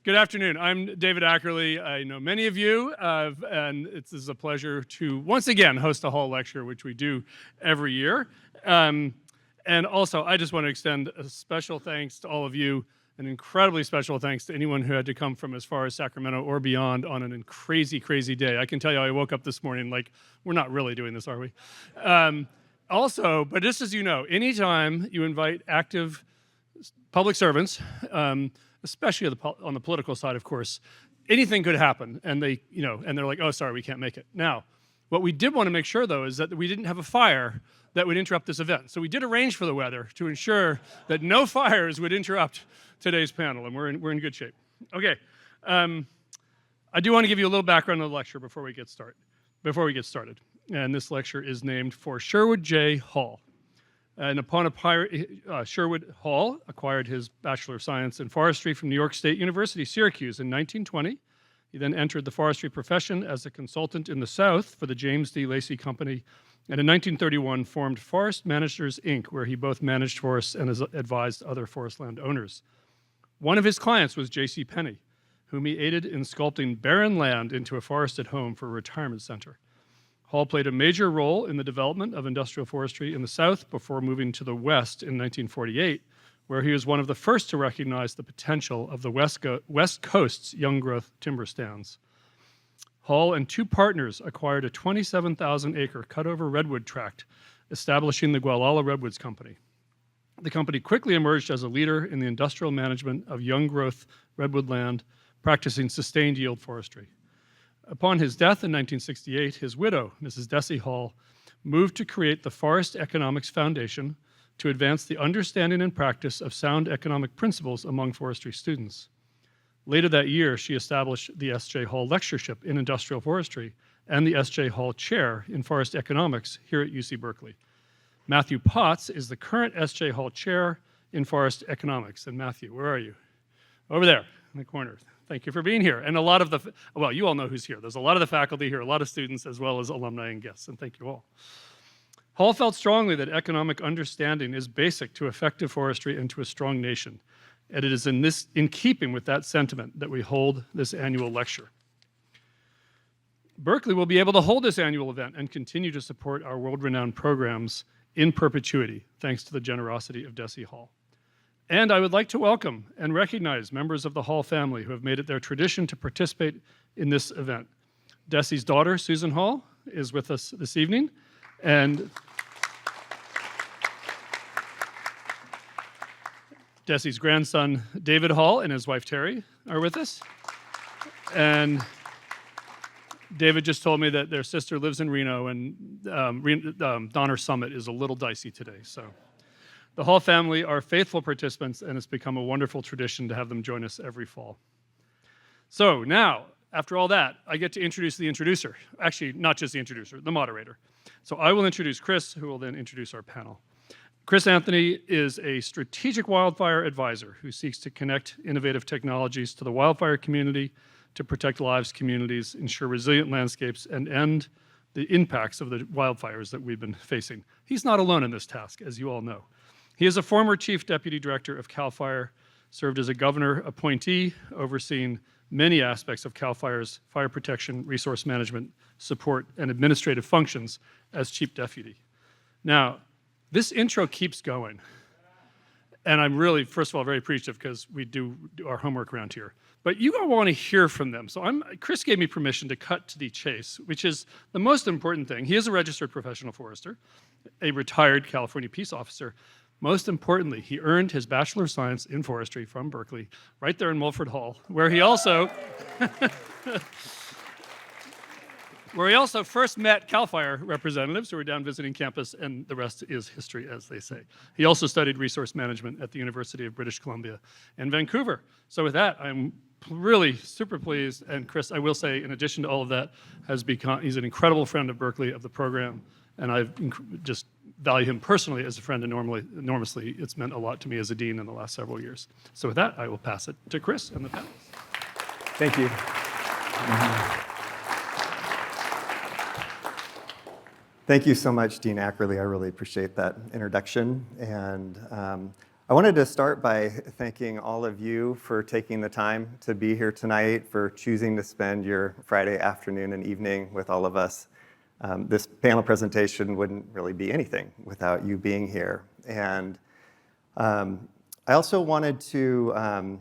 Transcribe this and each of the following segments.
Good afternoon. I'm David Ackerley. I know many of you, and it is a pleasure to once again host a Hall lecture, which we do every year. And also, I just want to extend a special thanks to all of you, an incredibly special thanks to anyone who had to come from as far as Sacramento or beyond on a crazy, crazy day. I can tell you, I woke up this morning like, we're not really doing this, are we? Also, but just as you know, anytime you invite active public servants, especially on the political side, of course, anything could happen, and they're like, oh, sorry, we can't make it. Now, what we did want to make sure, though, is that we didn't have a fire that would interrupt this event. So we did arrange for the weather to ensure that no fires would interrupt today's panel, and we're in good shape. Okay, I do want to give you a little background on the lecture before we get started. And this lecture is named for Sherwood J. Hall. And Sherwood Hall acquired his Bachelor of Science in Forestry from New York State University, Syracuse in 1920. He then entered the forestry profession as a consultant in the South for the James D. Lacey Company, and in 1931 formed Forest Managers, Inc., where he both managed forests and advised other forest land owners. One of his clients was J.C. Penney, whom he aided in sculpting barren land into a forested home for a retirement center. Hall played a major role in the development of industrial forestry in the South before moving to the West in 1948, where he was one of the first to recognize the potential of the West Coast's young growth timber stands. Hall and two partners acquired a 27,000-acre cut-over redwood tract, establishing the Gualala Redwoods Company. The company quickly emerged as a leader in the industrial management of young growth redwood land, practicing sustained yield forestry. Upon his death in 1968, his widow, Mrs. Desi Hall, moved to create the Forest Economics Foundation to advance the understanding and practice of sound economic principles among forestry students. Later that year, she established the S.J. Hall Lectureship in Industrial Forestry and the S.J. Hall Chair in Forest Economics here at UC Berkeley. Matthew Potts is the current S.J. Hall Chair in Forest Economics. And Matthew, where are you? Over there in the corner. Thank you for being here. And you all know who's here. There's a lot of the faculty here, a lot of students, as well as alumni and guests, and thank you all. Hall felt strongly that economic understanding is basic to effective forestry and to a strong nation. And it is in keeping with that sentiment that we hold this annual lecture. Berkeley will be able to hold this annual event and continue to support our world-renowned programs in perpetuity, thanks to the generosity of Desi Hall. And I would like to welcome and recognize members of the Hall family who have made it their tradition to participate in this event. Desi's daughter, Susan Hall, is with us this evening, and Desi's grandson, David Hall, and his wife, Terry, are with us. And David just told me that their sister lives in Reno, and Donner Summit is a little dicey today, so. The Hall family are faithful participants, and it's become a wonderful tradition to have them join us every fall. So now, after all that, I get to introduce the introducer. Actually, not just the introducer, the moderator. So I will introduce Chris, who will then introduce our panel. Chris Anthony is a strategic wildfire advisor who seeks to connect innovative technologies to the wildfire community to protect lives, communities, ensure resilient landscapes, and end the impacts of the wildfires that we've been facing. He's not alone in this task, as you all know. He is a former Chief Deputy Director of CAL FIRE, served as a governor appointee, overseeing many aspects of CAL FIRE's fire protection, resource management, support, and administrative functions as Chief Deputy. Now, this intro keeps going. And I'm really, first of all, very appreciative because we do our homework around here. But you all want to hear from them. So Chris gave me permission to cut to the chase, which is the most important thing. He is a registered professional forester, a retired California peace officer. Most importantly, he earned his Bachelor of Science in Forestry from Berkeley, right there in Mulford Hall, where he also first met CAL FIRE representatives who were down visiting campus, and the rest is history, as they say. He also studied resource management at the University of British Columbia in Vancouver. So with that, I'm really super pleased, and Chris, I will say, in addition to all of that, he's an incredible friend of Berkeley, of the program, and I've just value him personally as a friend enormously. It's meant a lot to me as a dean in the last several years. So with that, I will pass it to Chris and the panel. Thank you. Thank you so much, Dean Ackerley. I really appreciate that introduction. And I wanted to start by thanking all of you for taking the time to be here tonight, for choosing to spend your Friday afternoon and evening with all of us. This panel presentation wouldn't really be anything without you being here. And I also wanted to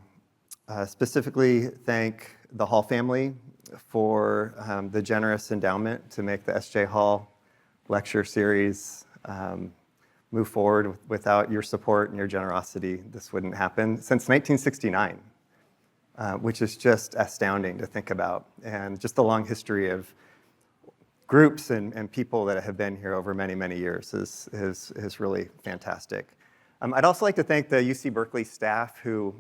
specifically thank the Hall family for the generous endowment to make the S.J. Hall lecture series move forward. Without your support and your generosity, this wouldn't happen. Since 1969, which is just astounding to think about, and just the long history of groups and people that have been here over many, many years is really fantastic. I'd also like to thank the UC Berkeley staff who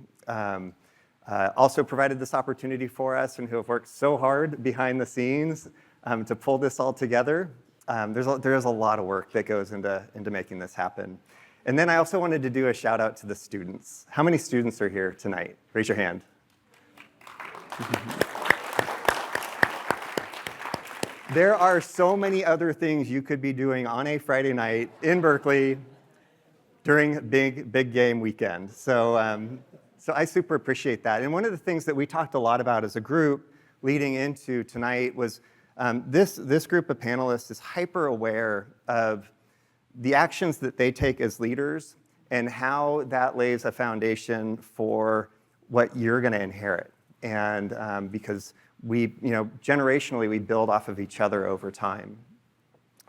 also provided this opportunity for us and who have worked so hard behind the scenes to pull this all together. There's a lot of work that goes into making this happen. And then I also wanted to do a shout out to the students. How many students are here tonight? Raise your hand. There are so many other things you could be doing on a Friday night in Berkeley during big game weekend. So I super appreciate that. And one of the things that we talked a lot about as a group leading into tonight was this group of panelists is hyper aware of the actions that they take as leaders and how that lays a foundation for what you're going to inherit. And because generationally, we build off of each other over time.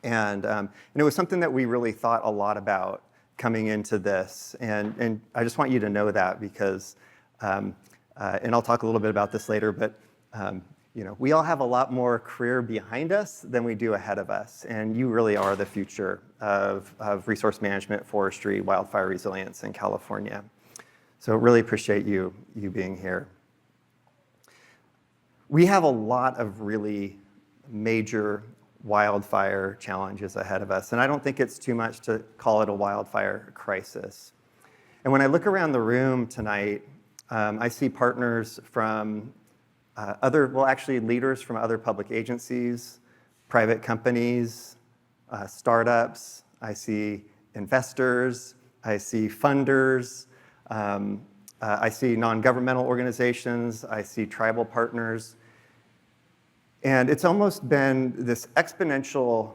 And it was something that we really thought a lot about coming into this. And I just want you to know that because, and I'll talk a little bit about this later, but we all have a lot more career behind us than we do ahead of us, and you really are the future of resource management, forestry, wildfire resilience in California. So really appreciate you being here. We have a lot of really major wildfire challenges ahead of us, and I don't think it's too much to call it a wildfire crisis. And when I look around the room tonight, I see partners from leaders from other public agencies, private companies, startups. I see investors. I see funders. I see non-governmental organizations. I see tribal partners. And it's almost been this exponential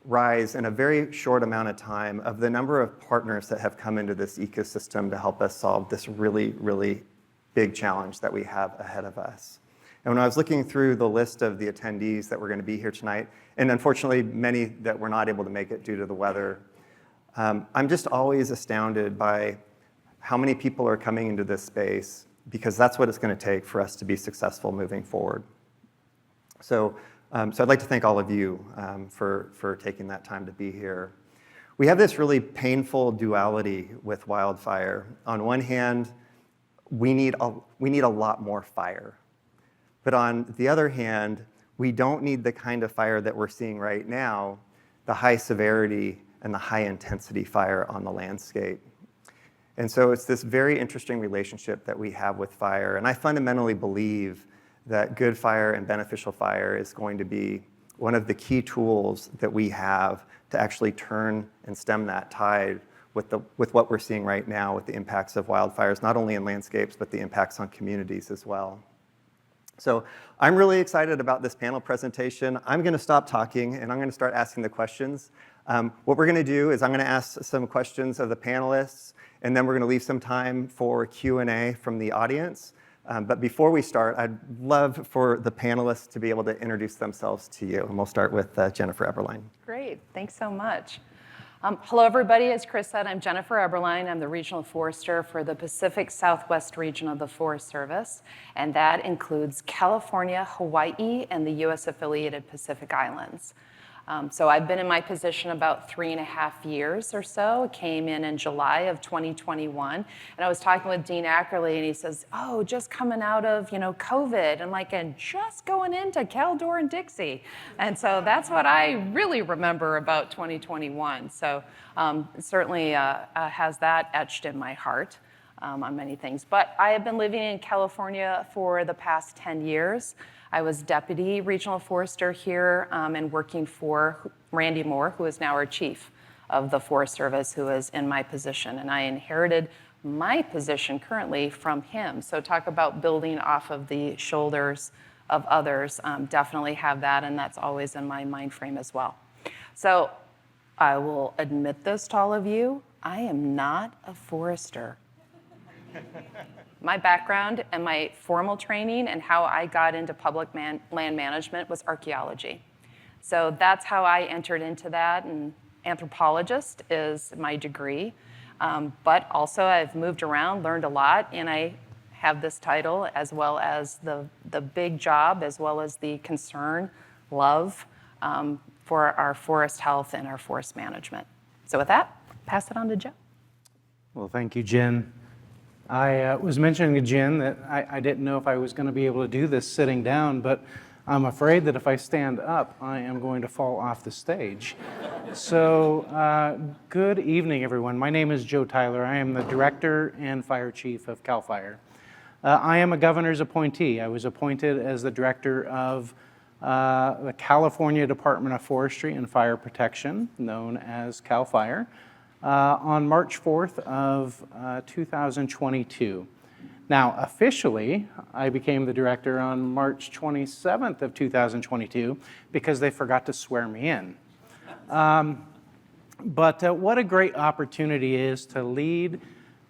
rise in a very short amount of time of the number of partners that have come into this ecosystem to help us solve this really, really big challenge that we have ahead of us. And when I was looking through the list of the attendees that were going to be here tonight, and unfortunately many that were not able to make it due to the weather, I'm just always astounded by how many people are coming into this space, because that's what it's going to take for us to be successful moving forward. So I'd like to thank all of you for taking that time to be here. We have this really painful duality with wildfire. On one hand, we need a lot more fire. But on the other hand, we don't need the kind of fire that we're seeing right now, the high severity and the high intensity fire on the landscape. And so it's this very interesting relationship that we have with fire. And I fundamentally believe that good fire and beneficial fire is going to be one of the key tools that we have to actually turn and stem that tide with what we're seeing right now with the impacts of wildfires, not only in landscapes, but the impacts on communities as well. So I'm really excited about this panel presentation. I'm going to stop talking and I'm going to start asking the questions. What we're going to do is I'm going to ask some questions of the panelists, and then we're going to leave some time for Q&A from the audience. But before we start, I'd love for the panelists to be able to introduce themselves to you. And we'll start with Jennifer Eberlein. Great, thanks so much. Hello, everybody. As Chris said, I'm Jennifer Eberlein. I'm the Regional Forester for the Pacific Southwest region of the Forest Service, and that includes California, Hawaii, and the U.S.-affiliated Pacific Islands. So I've been in my position about 3.5 years or so. Came in July of 2021, and I was talking with Dean Ackerley, and he says, "Oh, just coming out of COVID," and just going into Caldor and Dixie, and so that's what I really remember about 2021. So certainly has that etched in my heart. On many things. But I have been living in California for the past 10 years. I was Deputy Regional Forester here and working for Randy Moore, who is now our Chief of the Forest Service who is in my position, and I inherited my position currently from him. So talk about building off of the shoulders of others. Definitely have that, and that's always in my mind frame as well. So I will admit this to all of you, I am not a forester. My background and my formal training and how I got into public land management was archaeology. So that's how I entered into that, and anthropologist is my degree. But also I've moved around, learned a lot, and I have this title as well as the big job, as well as the concern, love for our forest health and our forest management. So with that, pass it on to Joe. Well, thank you, Jen. I was mentioning to Jen that I didn't know if I was going to be able to do this sitting down, but I'm afraid that if I stand up, I am going to fall off the stage. So good evening, everyone. My name is Joe Tyler. I am the Director and Fire Chief of CAL FIRE. I am a governor's appointee. I was appointed as the Director of the California Department of Forestry and Fire Protection, known as CAL FIRE, on March 4th of 2022. Now, officially, I became the director on March 27th of 2022 because they forgot to swear me in. But what a great opportunity is to lead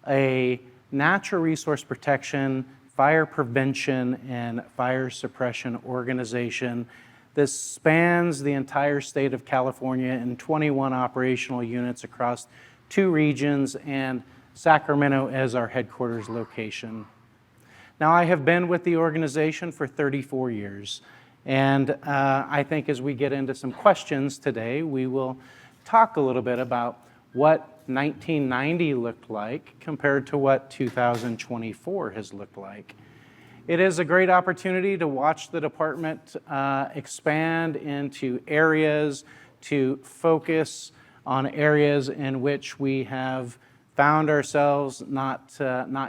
a natural resource protection, fire prevention, and fire suppression organization. This spans the entire state of California in 21 operational units across 2 regions and Sacramento as our headquarters location. Now, I have been with the organization for 34 years, and I think as we get into some questions today, we will talk a little bit about what 1990 looked like compared to what 2024 has looked like. It is a great opportunity to watch the department expand into areas, to focus on areas in which we have found ourselves not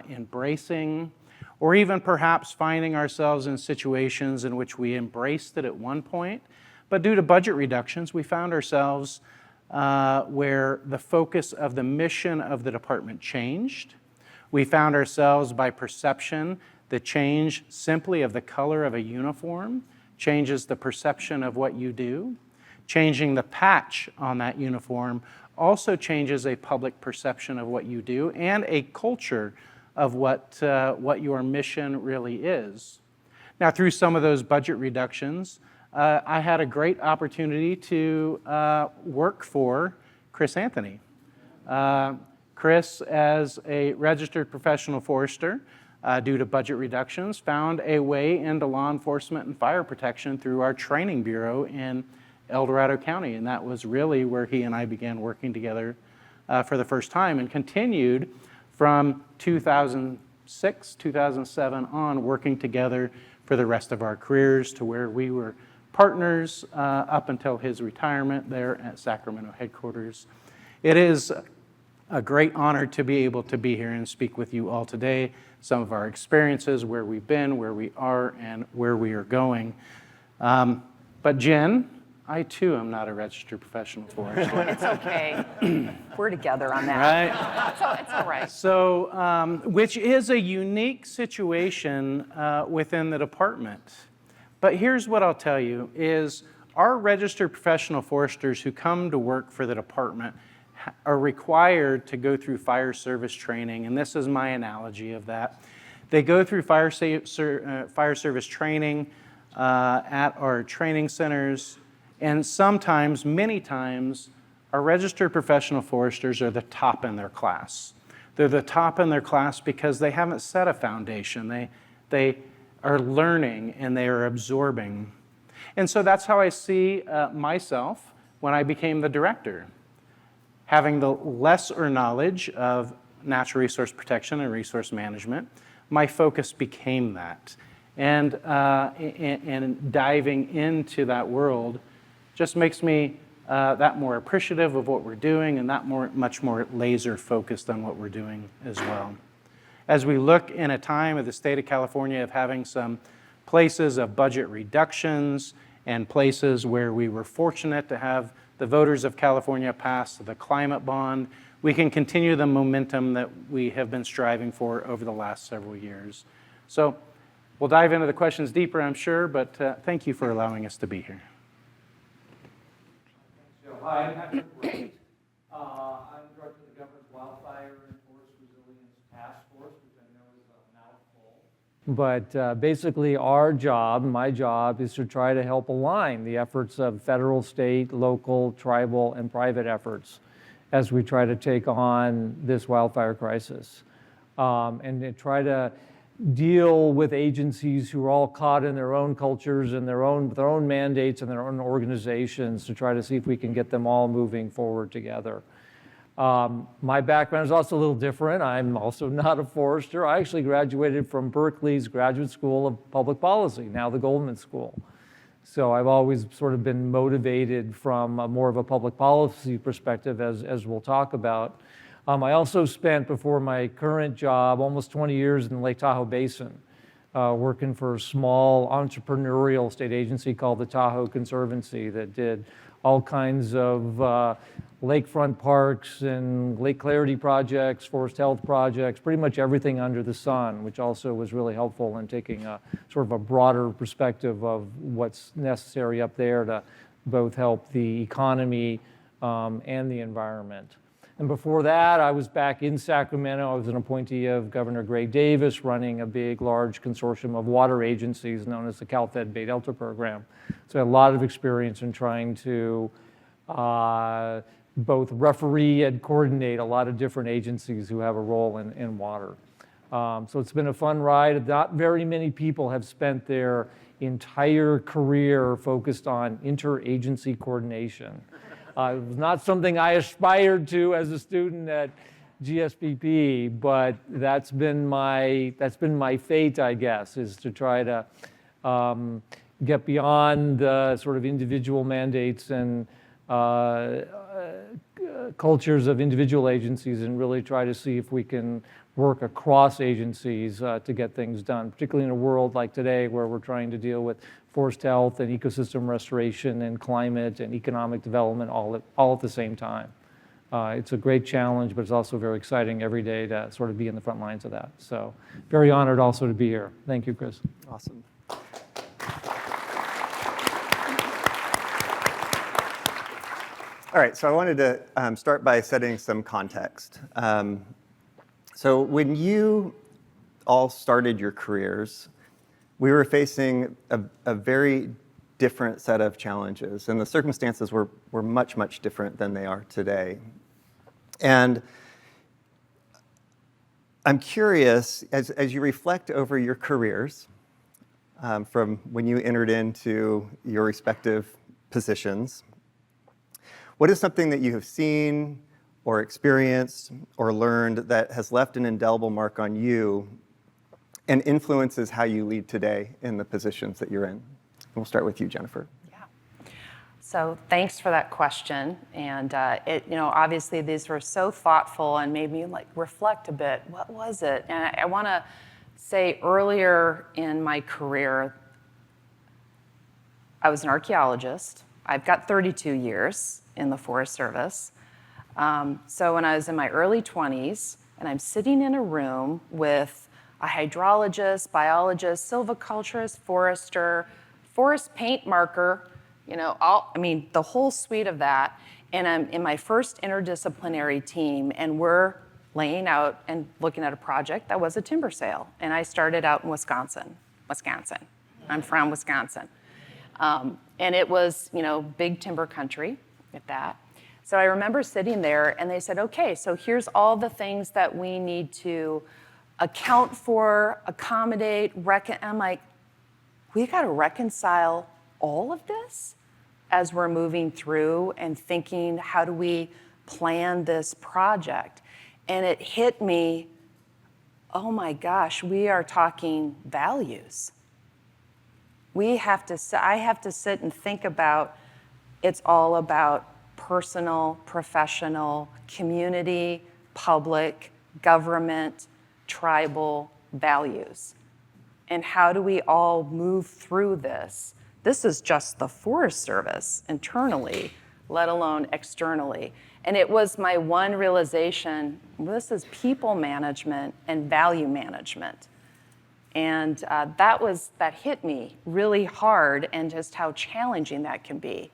embracing, or even perhaps finding ourselves in situations in which we embraced it at one point, but due to budget reductions, we found ourselves where the focus of the mission of the department changed. We found ourselves by perception. The change simply of the color of a uniform changes the perception of what you do. Changing the patch on that uniform also changes a public perception of what you do and a culture of what your mission really is. Now, through some of those budget reductions, I had a great opportunity to work for Chris Anthony. Chris, as a registered professional forester, due to budget reductions, found a way into law enforcement and fire protection through our training bureau in El Dorado County, and that was really where he and I began working together for the first time, and continued from 2006, 2007 on, working together for the rest of our careers to where we were partners up until his retirement there at Sacramento headquarters. It is a great honor to be able to be here and speak with you all today, some of our experiences, where we've been, where we are, and where we are going. But Jen, I too am not a registered professional forester. It's okay. We're together on that. Right? So it's all right. So, which is a unique situation within the department. But here's what I'll tell you is our registered professional foresters who come to work for the department are required to go through fire service training, and this is my analogy of that. They go through fire service training at our training centers, and sometimes, many times, our registered professional foresters are the top in their class. They're the top in their class because they haven't set a foundation. They are learning and they are absorbing. And so that's how I see myself when I became the director. Having the lesser knowledge of natural resource protection and resource management, my focus became that. And diving into that world just makes me that more appreciative of what we're doing and that much more laser focused on what we're doing as well. As we look in a time of the state of California of having some places of budget reductions and places where we were fortunate to have The voters of California passed the climate bond. We can continue the momentum that we have been striving for over the last several years. So we'll dive into the questions deeper, I'm sure, but thank you for allowing us to be here. Hi, I'm Patrick Wright. I'm director of the government's Wildfire and Forest Resilience Task Force, which I know is now full. But basically our job, my job, is to try to help align the efforts of federal, state, local, tribal, and private efforts as we try to take on this wildfire crisis. And to try to deal with agencies who are all caught in their own cultures and their own mandates and their own organizations to try to see if we can get them all moving forward together. My background is also a little different. I'm also not a forester. I actually graduated from Berkeley's Graduate School of Public Policy, now the Goldman School. So I've always sort of been motivated from more of a public policy perspective, as we'll talk about. I also spent, before my current job, almost 20 years in the Lake Tahoe Basin, working for a small entrepreneurial state agency called the Tahoe Conservancy that did all kinds of lakefront parks and lake clarity projects, forest health projects, pretty much everything under the sun, which also was really helpful in taking a sort of a broader perspective of what's necessary up there to both help the economy and the environment. And before that, I was back in Sacramento. I was an appointee of Governor Gray Davis, running a big, large consortium of water agencies known as the Cal-Fed Bay Delta Program. So I had a lot of experience in trying to both referee and coordinate a lot of different agencies who have a role in water. So it's been a fun ride. Not very many people have spent their entire career focused on interagency coordination. It was not something I aspired to as a student at GSPP, but that's been my fate, I guess, is to try to get beyond the sort of individual mandates and cultures of individual agencies and really try to see if we can work across agencies to get things done, particularly in a world like today where we're trying to deal with forest health and ecosystem restoration and climate and economic development all at the same time. It's a great challenge, but it's also very exciting every day to sort of be in the front lines of that. So very honored also to be here. Thank you, Chris. Awesome. All right, so I wanted to start by setting some context. So when you all started your careers, we were facing a very different set of challenges, and the circumstances were much, much different than they are today. And I'm curious, as you reflect over your careers, from when you entered into your respective positions, what is something that you have seen or experienced or learned that has left an indelible mark on you and influences how you lead today in the positions that you're in? And we'll start with you, Jennifer. Yeah. So thanks for that question. And obviously these were so thoughtful and made me reflect a bit. What was it? And I want to say earlier in my career, I was an archaeologist. I've got 32 years in the Forest Service. So when I was in my early 20s, and I'm sitting in a room with a hydrologist, biologist, silviculturist, forester, forest paint marker, the whole suite of that. And I'm in my first interdisciplinary team, and we're laying out and looking at a project that was a timber sale. And I started out in Wisconsin. I'm from Wisconsin. And it was, big timber country at that. So I remember sitting there and they said, okay, so here's all the things that we need to account for, accommodate, I'm like, we got to reconcile all of this as we're moving through and thinking, how do we plan this project? And it hit me, oh my gosh, we are talking values. I have to sit and think about, it's all about personal, professional, community, public, government, tribal values. And how do we all move through this? This is just the Forest Service internally, let alone externally. And it was my one realization, this is people management and value management. And that hit me really hard, and just how challenging that can be.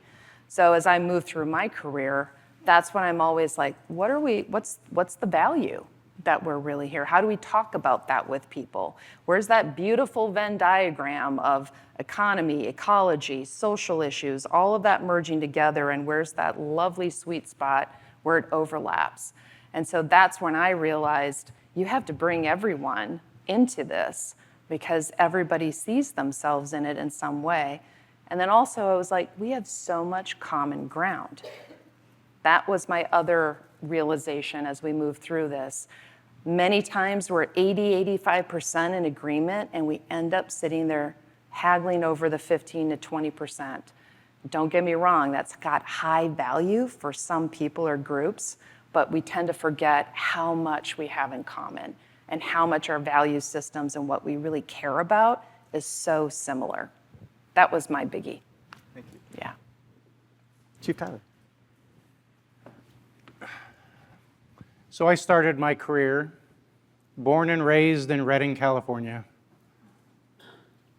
So as I move through my career, that's when I'm always like, what's the value that we're really here? How do we talk about that with people? Where's that beautiful Venn diagram of economy, ecology, social issues, all of that merging together, and where's that lovely sweet spot where it overlaps? And so that's when I realized you have to bring everyone into this, because everybody sees themselves in it in some way. And then also I was like, we have so much common ground. That was my other realization as we move through this. Many times we're 80–85% in agreement, and we end up sitting there haggling over the 15 to 20%. Don't get me wrong, that's got high value for some people or groups, but we tend to forget how much we have in common, and how much our value systems and what we really care about is so similar. That was my biggie. Thank you. Yeah. Chief Tyler. So I started my career, born and raised in Redding, California.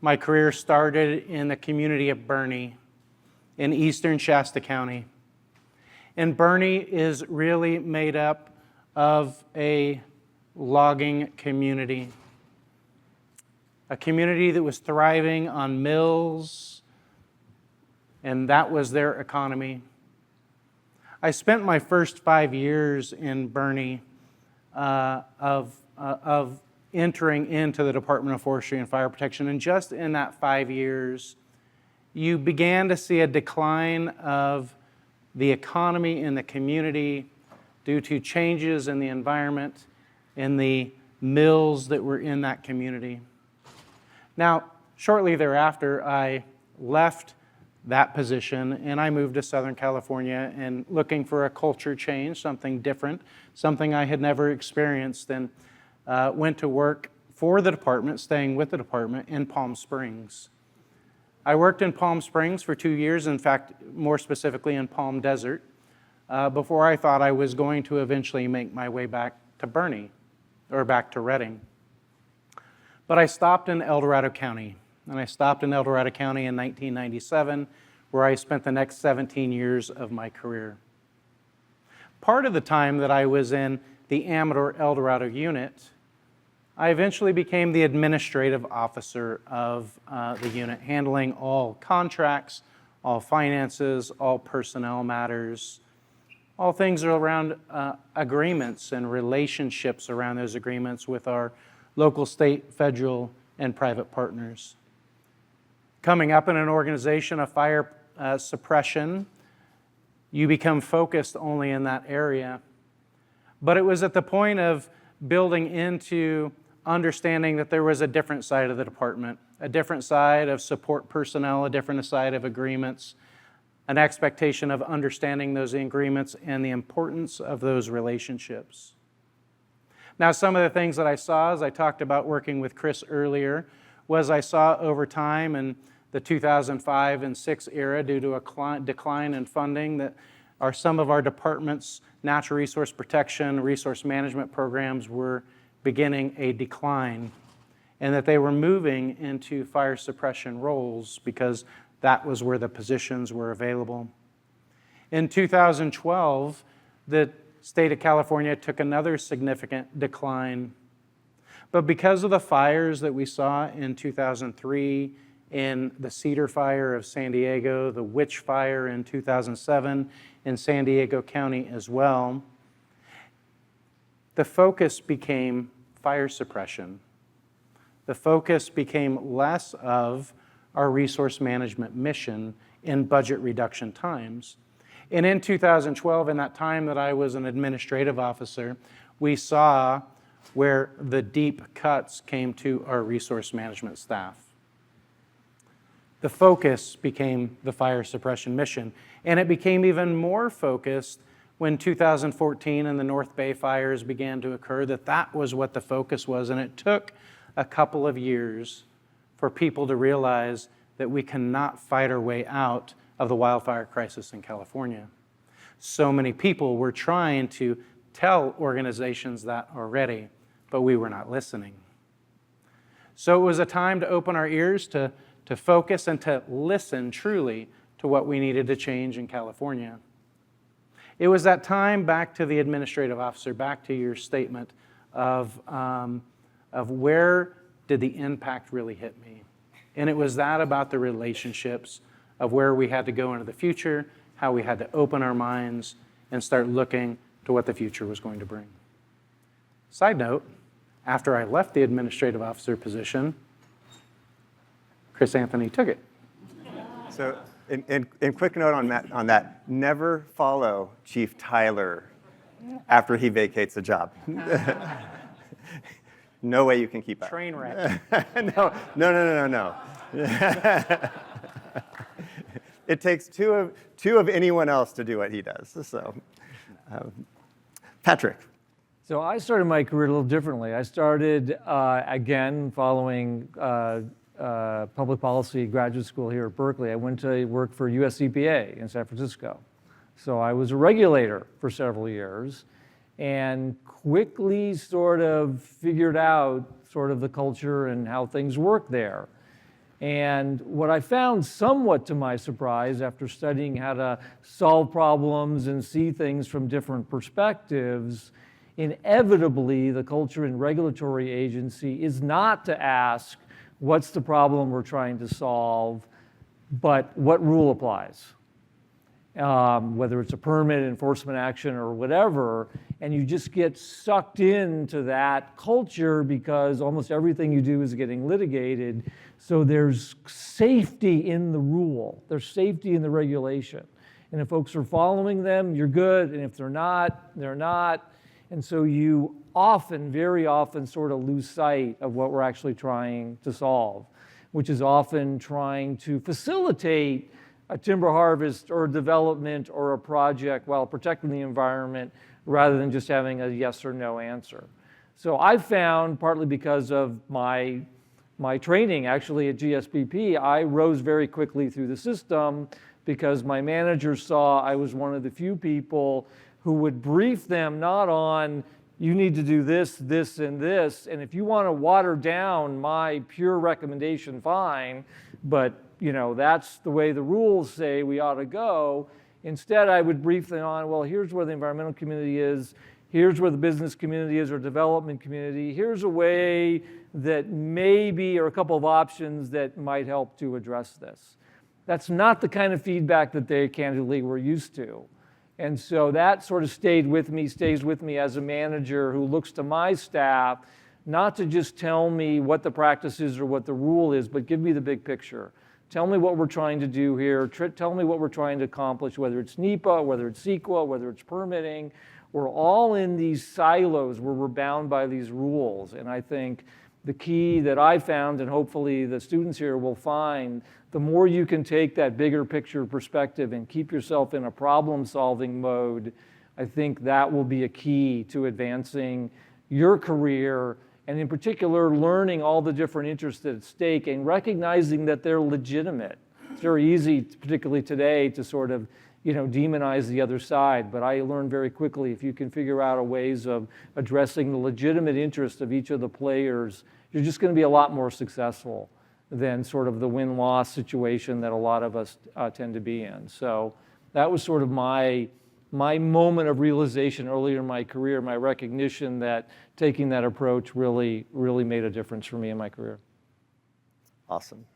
My career started in the community of Bernie in eastern Shasta County. And Bernie is really made up of a logging community, a community that was thriving on mills, and that was their economy. I spent my first 5 years in Bernie of entering into the Department of Forestry and Fire Protection, and just in that 5 years, you began to see a decline of the economy in the community due to changes in the environment, in the mills that were in that community. Now, shortly thereafter, I left that position and I moved to Southern California, and looking for a culture change, something different, something I had never experienced, and went to work for the department, staying with the department in Palm Springs. I worked in Palm Springs for 2 years, in fact, more specifically in Palm Desert, before I thought I was going to eventually make my way back to Bernie, or back to Redding. But I stopped in El Dorado County, and I stopped in El Dorado County in 1997, where I spent the next 17 years of my career. Part of the time that I was in the Amador El Dorado unit, I eventually became the administrative officer of the unit, handling all contracts, all finances, all personnel matters, all things around agreements and relationships around those agreements with our local, state, federal, and private partners. Coming up in an organization of fire suppression, you become focused only in that area. But it was at the point of building into understanding that there was a different side of the department, a different side of support personnel, a different side of agreements, an expectation of understanding those agreements and the importance of those relationships. Now, some of the things that I saw, as I talked about working with Chris earlier, was I saw over time in the 2005 and 6 era, due to a decline in funding, that some of our department's natural resource protection, resource management programs were beginning a decline, and that they were moving into fire suppression roles because that was where the positions were available. In 2012, the state of California took another significant decline. But because of the fires that we saw in 2003, in the Cedar Fire of San Diego, the Witch Fire in 2007 in San Diego County as well, the focus became fire suppression. The focus became less of our resource management mission in budget reduction times. And in 2012, in that time that I was an administrative officer, we saw where the deep cuts came to our resource management staff. The focus became the fire suppression mission, and it became even more focused when 2014 and the North Bay fires began to occur, that was what the focus was. And it took a couple of years for people to realize that we cannot fight our way out of the wildfire crisis in California. so many people were trying to tell organizations that already, but we were not listening. So it was a time to open our ears, to focus and to listen truly to what we needed to change in California. It was that time, back to the administrative officer, back to your statement of where did the impact really hit me? And it was that about the relationships of where we had to go into the future, how we had to open our minds and start looking to what the future was going to bring. Side note, after I left the administrative officer position, Chris Anthony took it. So, in quick note on that, never follow Chief Tyler after he vacates a job. No way you can keep up. Train wreck. No. It takes two of anyone else to do what he does. So, Patrick. So I started my career a little differently. I started, again, following public policy graduate school here at Berkeley. I went to work for US EPA in San Francisco. So I was a regulator for several years and quickly sort of figured out sort of the culture and how things work there. And what I found, somewhat to my surprise, after studying how to solve problems and see things from different perspectives, inevitably the culture in regulatory agency is not to ask what's the problem we're trying to solve, but what rule applies. Whether it's a permit, enforcement action, or whatever, and you just get sucked into that culture because almost everything you do is getting litigated. So there's safety in the rule. There's safety in the regulation. And if folks are following them, you're good. And if they're not, they're not. And so you often, very often, sort of lose sight of what we're actually trying to solve, which is often trying to facilitate a timber harvest or a development or a project while protecting the environment rather than just having a yes or no answer. So I found, partly because of my training actually at GSBP, I rose very quickly through the system because my manager saw I was one of the few people who would brief them not on, you need to do this, this, and this, and if you want to water down my pure recommendation, fine, but that's the way the rules say we ought to go. Instead, I would brief them on, well, here's where the environmental community is, here's where the business community is or development community, here's a way that maybe, or a couple of options that might help to address this. That's not the kind of feedback that they candidly were used to. And so that sort of stays with me as a manager who looks to my staff, not to just tell me what the practice is or what the rule is, but give me the big picture. Tell me what we're trying to do here. Tell me what we're trying to accomplish, whether it's NEPA, whether it's CEQA, whether it's permitting. We're all in these silos where we're bound by these rules. And I think the key that I found, and hopefully the students here will find, the more you can take that bigger picture perspective and keep yourself in a problem-solving mode, I think that will be a key to advancing your career, and in particular, learning all the different interests at stake and recognizing that they're legitimate. It's very easy, particularly today, to sort of demonize the other side, but I learned very quickly if you can figure out ways of addressing the legitimate interest of each of the players, you're just going to be a lot more successful than sort of the win-loss situation that a lot of us tend to be in. So that was sort of my moment of realization earlier in my career, my recognition that taking that approach really made a difference for me in my career. Awesome.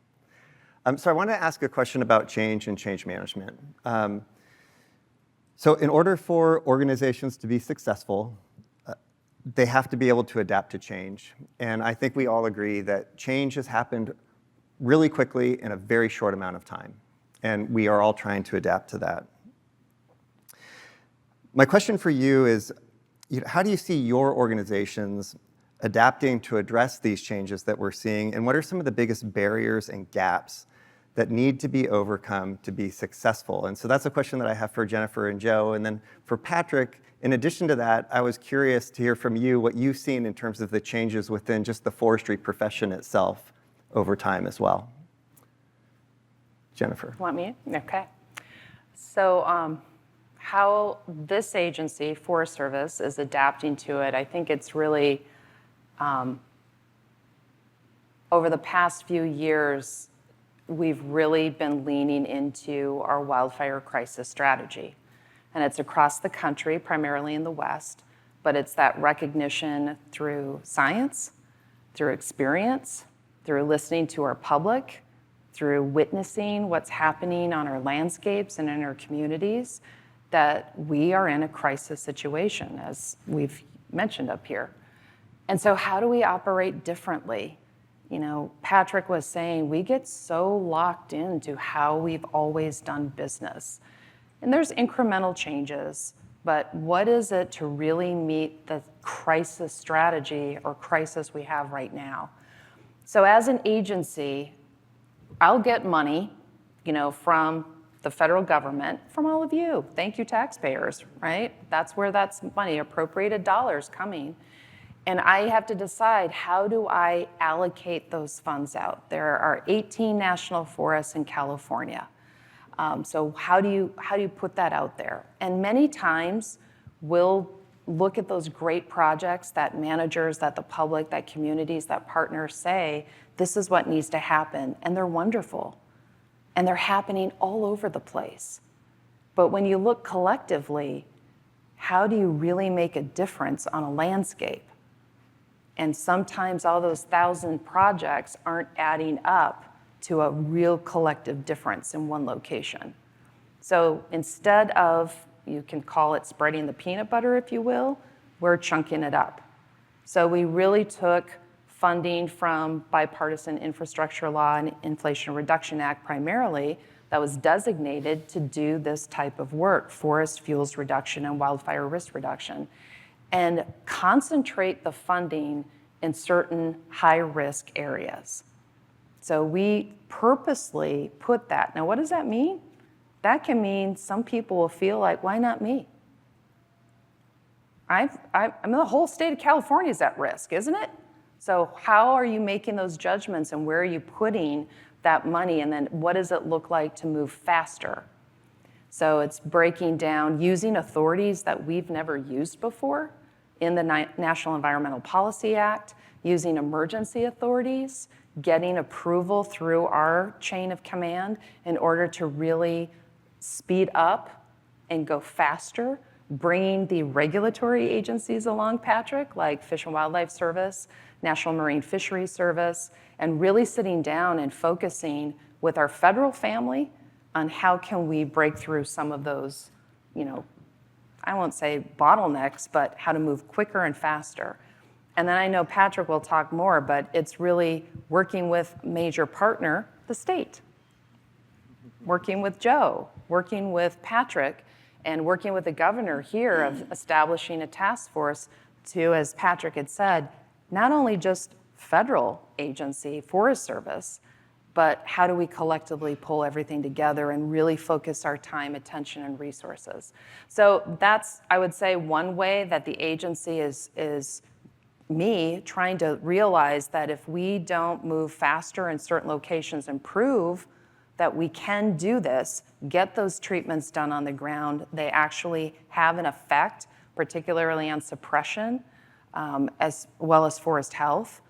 So I want to ask a question about change and change management. So in order for organizations to be successful, they have to be able to adapt to change. And I think we all agree that change has happened really quickly in a very short amount of time. And we are all trying to adapt to that. My question for you is, how do you see your organizations adapting to address these changes that we're seeing? And what are some of the biggest barriers and gaps that need to be overcome to be successful? And so that's a question that I have for Jennifer and Joe. And then for Patrick, in addition to that, I was curious to hear from you what you've seen in terms of the changes within just the forestry profession itself over time as well. Jennifer. Want me? Okay. So how this agency, Forest Service, is adapting to it, I think it's really, over the past few years, we've really been leaning into our wildfire crisis strategy. And it's across the country, primarily in the West, but it's that recognition through science, through experience, through listening to our public, through witnessing what's happening on our landscapes and in our communities, that we are in a crisis situation, as we've mentioned up here. And so how do we operate differently? You know, Patrick was saying we get so locked into how we've always done business. And there's incremental changes, but what is it to really meet the crisis strategy or crisis we have right now? So as an agency, I'll get money, you know, from the federal government, from all of you. Thank you, taxpayers, right? That's where that's money, appropriated dollars coming. And I have to decide, how do I allocate those funds out? There are 18 national forests in California. So how do you put that out there? And many times we'll look at those great projects that managers, that the public, that communities, that partners say, this is what needs to happen. And they're wonderful. And they're happening all over the place. But when you look collectively, how do you really make a difference on a landscape? And sometimes all those 1,000 projects aren't adding up to a real collective difference in one location. So instead of, you can call it spreading the peanut butter, if you will, we're chunking it up. So we really took funding from bipartisan infrastructure law and Inflation Reduction Act primarily that was designated to do this type of work, forest fuels reduction and wildfire risk reduction, and concentrate the funding in certain high-risk areas. So we purposely put that. Now, what does that mean? That can mean some people will feel like, why not me? I mean, the whole state of California is at risk, isn't it? So how are you making those judgments, and where are you putting that money, and then what does it look like to move faster? So it's breaking down, using authorities that we've never used before in the National Environmental Policy Act, using emergency authorities, getting approval through our chain of command in order to really speed up and go faster, bringing the regulatory agencies along, Patrick, like Fish and Wildlife Service, National Marine Fisheries Service, and really sitting down and focusing with our federal family on how can we break through some of those, you know, I won't say bottlenecks, but how to move quicker and faster. And then I know Patrick will talk more, but it's really working with major partner, the state, working with Joe, working with Patrick, and working with the governor here of establishing a task force to, as Patrick had said, not only just federal agency, Forest Service, but how do we collectively pull everything together and really focus our time, attention, and resources? So that's, I would say, one way that the agency is me trying to realize that if we don't move faster in certain locations and prove that we can do this, get those treatments done on the ground, they actually have an effect, particularly on suppression, as well as forest health.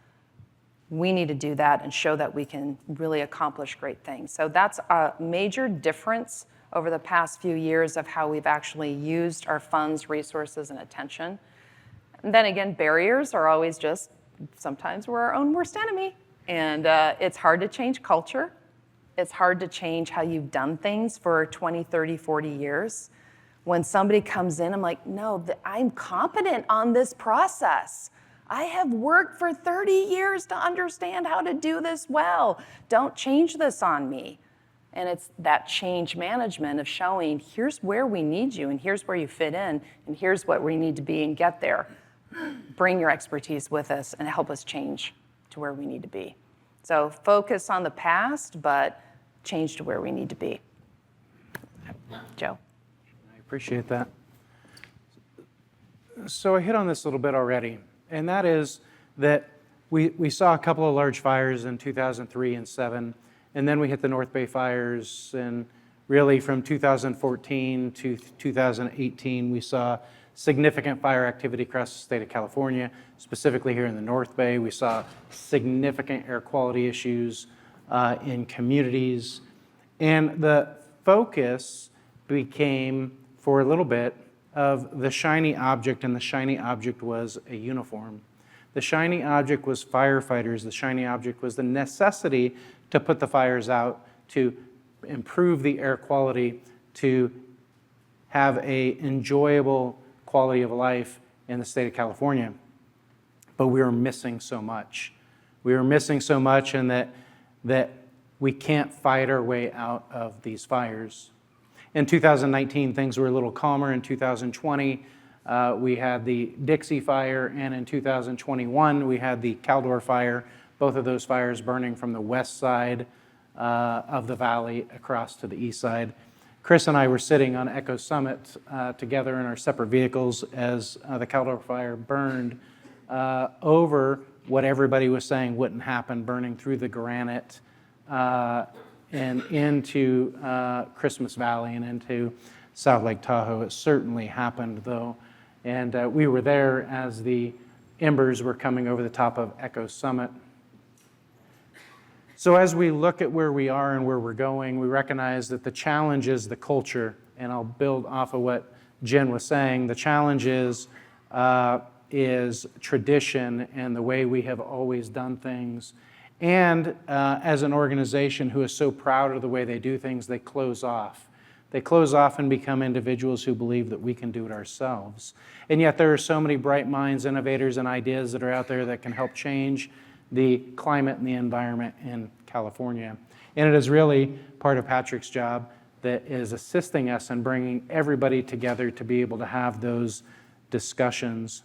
We need to do that and show that we can really accomplish great things. So that's a major difference over the past few years of how we've actually used our funds, resources, and attention. And then again, barriers are always just, sometimes we're our own worst enemy. And it's hard to change culture. It's hard to change how you've done things for 20, 30, 40 years. When somebody comes in, I'm like, no, I'm competent on this process. I have worked for 30 years to understand how to do this well. Don't change this on me. And it's that change management of showing, here's where we need you, and here's where you fit in, and here's what we need to be and get there. Bring your expertise with us and help us change to where we need to be. So focus on the past, but change to where we need to be. Joe. I appreciate that. So I hit on this a little bit already, and that is that we saw a couple of large fires in 2003 and 2007, and then we hit the North Bay fires in Really, from 2014 to 2018, we saw significant fire activity across the state of California, specifically here in the North Bay. We saw significant air quality issues in communities. And the focus became, for a little bit, of the shiny object, and the shiny object was a uniform. The shiny object was firefighters. The shiny object was the necessity to put the fires out, to improve the air quality, to have an enjoyable quality of life in the state of California. But we were missing so much. We were missing so much, and that we can't fight our way out of these fires. In 2019, things were a little calmer. In 2020, we had the Dixie Fire, and in 2021, we had the Caldor Fire, both of those fires burning from the west side of the valley across to the east side. Chris and I were sitting on Echo Summit together in our separate vehicles as the Caldor Fire burned over what everybody was saying wouldn't happen, burning through the granite and into Christmas Valley and into South Lake Tahoe. It certainly happened, though. And we were there as the embers were coming over the top of Echo Summit. So as we look at where we are and where we're going, we recognize that the challenge is the culture. And I'll build off of what Jen was saying. The challenge is tradition and the way we have always done things. And as an organization who is so proud of the way they do things, they close off. They close off and become individuals who believe that we can do it ourselves. And yet there are so many bright minds, innovators, and ideas that are out there that can help change the climate and the environment in California. And it is really part of Patrick's job that is assisting us in bringing everybody together to be able to have those discussions.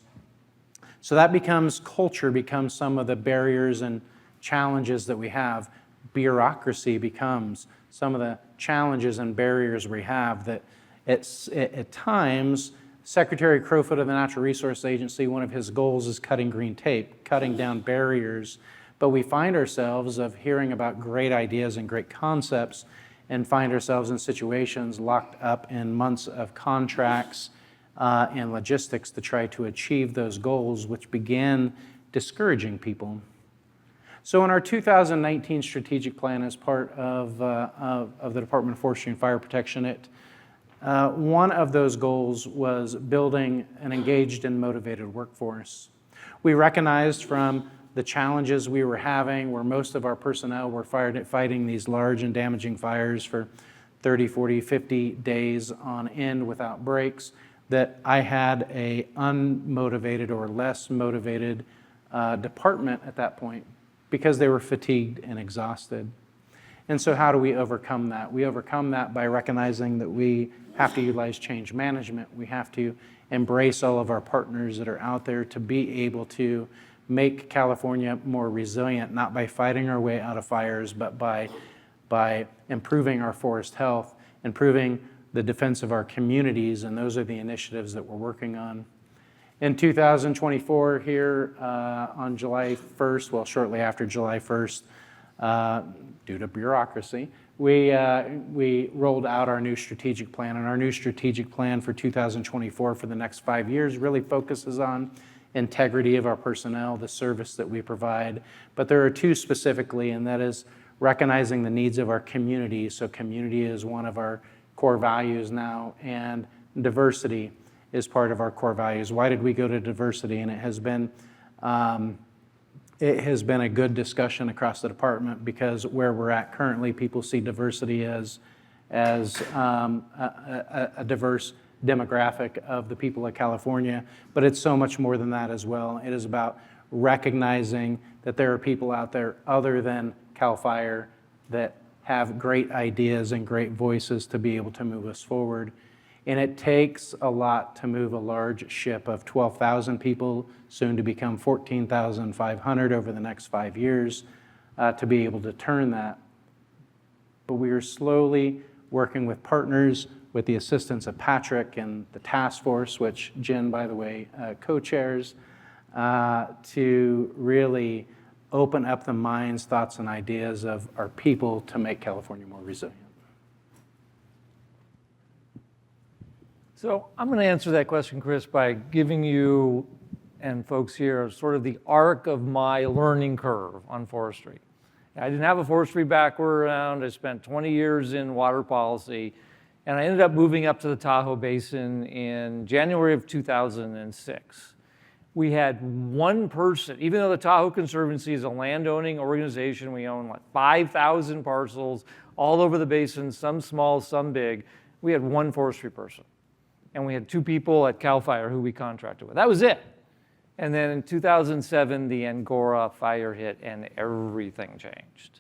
So that becomes culture, becomes some of the barriers and challenges that we have. Bureaucracy becomes some of the challenges and barriers we have that at times, Secretary Crowfoot of the Natural Resource Agency, one of his goals is cutting green tape, cutting down barriers. But we find ourselves of hearing about great ideas and great concepts and find ourselves in situations locked up in months of contracts and logistics to try to achieve those goals, which began discouraging people. So in our 2019 strategic plan as part of the Department of Forestry and Fire Protection, one of those goals was building an engaged and motivated workforce. We recognized from the challenges we were having, where most of our personnel were fighting these large and damaging fires for 30, 40, 50 days on end without breaks, that I had a unmotivated or less motivated department at that point because they were fatigued and exhausted. And so how do we overcome that? We overcome that by recognizing that we have to utilize change management. We have to embrace all of our partners that are out there to be able to make California more resilient, not by fighting our way out of fires, but by improving our forest health, improving the defense of our communities, and those are the initiatives that we're working on. In 2024 here on July 1st, well, shortly after July 1st, due to bureaucracy, we rolled out our new strategic plan. And our new strategic plan for 2024 for the next 5 years really focuses on integrity of our personnel, the service that we provide. But there are two specifically, and that is recognizing the needs of our community. So community is one of our core values now, and diversity is part of our core values. Why did we go to diversity? And it has been a good discussion across the department, because where we're at currently, people see diversity as a diverse demographic of the people of California, but it's so much more than that as well. It is about recognizing that there are people out there other than CAL FIRE that have great ideas and great voices to be able to move us forward. And it takes a lot to move a large ship of 12,000 people, soon to become 14,500 over the next 5 years, to be able to turn that. But we are slowly working with partners, with the assistance of Patrick and the task force, which Jen, by the way, co-chairs, to really open up the minds, thoughts, and ideas of our people to make California more resilient. So I'm going to answer that question, Chris, by giving you and folks here sort of the arc of my learning curve on forestry. I didn't have a forestry background. I spent 20 years in water policy, and I ended up moving up to the Tahoe Basin in January of 2006. We had one person, even though the Tahoe Conservancy is a landowning organization, we own like 5,000 parcels all over the basin, some small, some big. We had one forestry person. And we had 2 people at CAL FIRE who we contracted with. That was it. And then in 2007, the Angora fire hit and everything changed.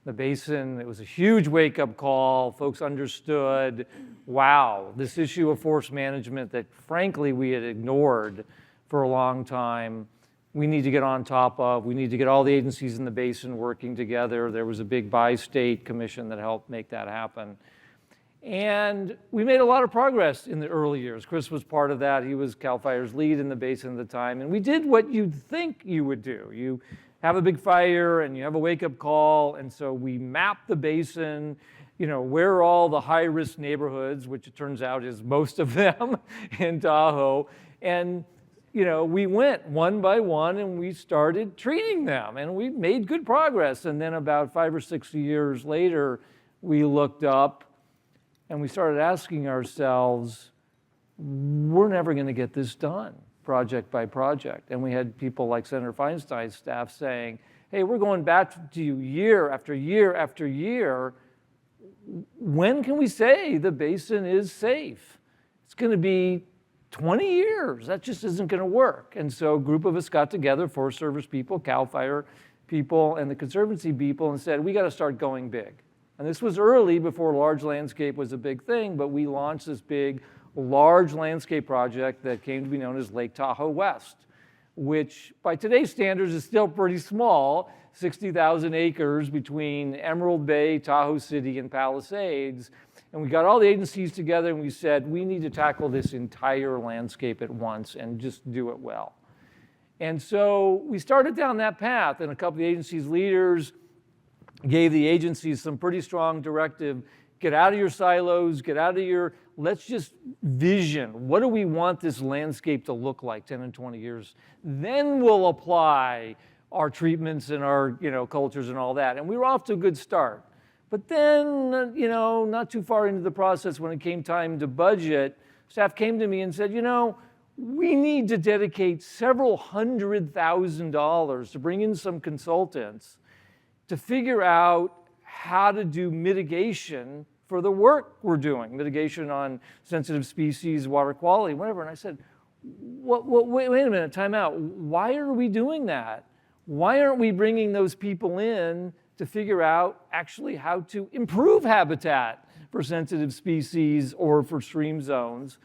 The basin, it was a huge wake-up call. Folks understood, wow, this issue of forest management that frankly we had ignored for a long time, we need to get on top of. We need to get all the agencies in the basin working together. There was a big bi-state commission that helped make that happen. And we made a lot of progress in the early years. Chris was part of that. He was CAL FIRE's lead in the basin at the time. And we did what you'd think you would do. You have a big fire and you have a wake-up call. And so we mapped the basin, where are all the high-risk neighborhoods, which it turns out is most of them in Tahoe. And we went one by one and we started treating them. And we made good progress. And then about 5 or 6 years later, we looked up and we started asking ourselves, we're never going to get this done, project by project. And we had people like Senator Feinstein's staff saying, hey, we're going back to you year after year after year. When can we say the basin is safe? It's going to be 20 years. That just isn't going to work. And so a group of us got together, Forest Service people, CAL FIRE people, and the Conservancy people, and said, we got to start going big. And this was early, before large landscape was a big thing, but we launched this big, large landscape project that came to be known as Lake Tahoe West, which by today's standards is still pretty small, 60,000 acres between Emerald Bay, Tahoe City, and Palisades. And we got all the agencies together and we said, we need to tackle this entire landscape at once and just do it well. And so we started down that path, and a couple of the agency's leaders gave the agencies some pretty strong directive. Get out of your silos, get out of your, let's just vision. What do we want this landscape to look like 10 and 20 years? Then we'll apply our treatments and our cultures and all that. And we were off to a good start. But then, not too far into the process, when it came time to budget, staff came to me and said, we need to dedicate several $100,000 to bring in some consultants to figure out how to do mitigation for the work we're doing, mitigation on sensitive species, water quality, whatever. And I said, wait a minute, time out. Why are we doing that? Why aren't we bringing those people in to figure out actually how to improve habitat for sensitive species or for stream zones?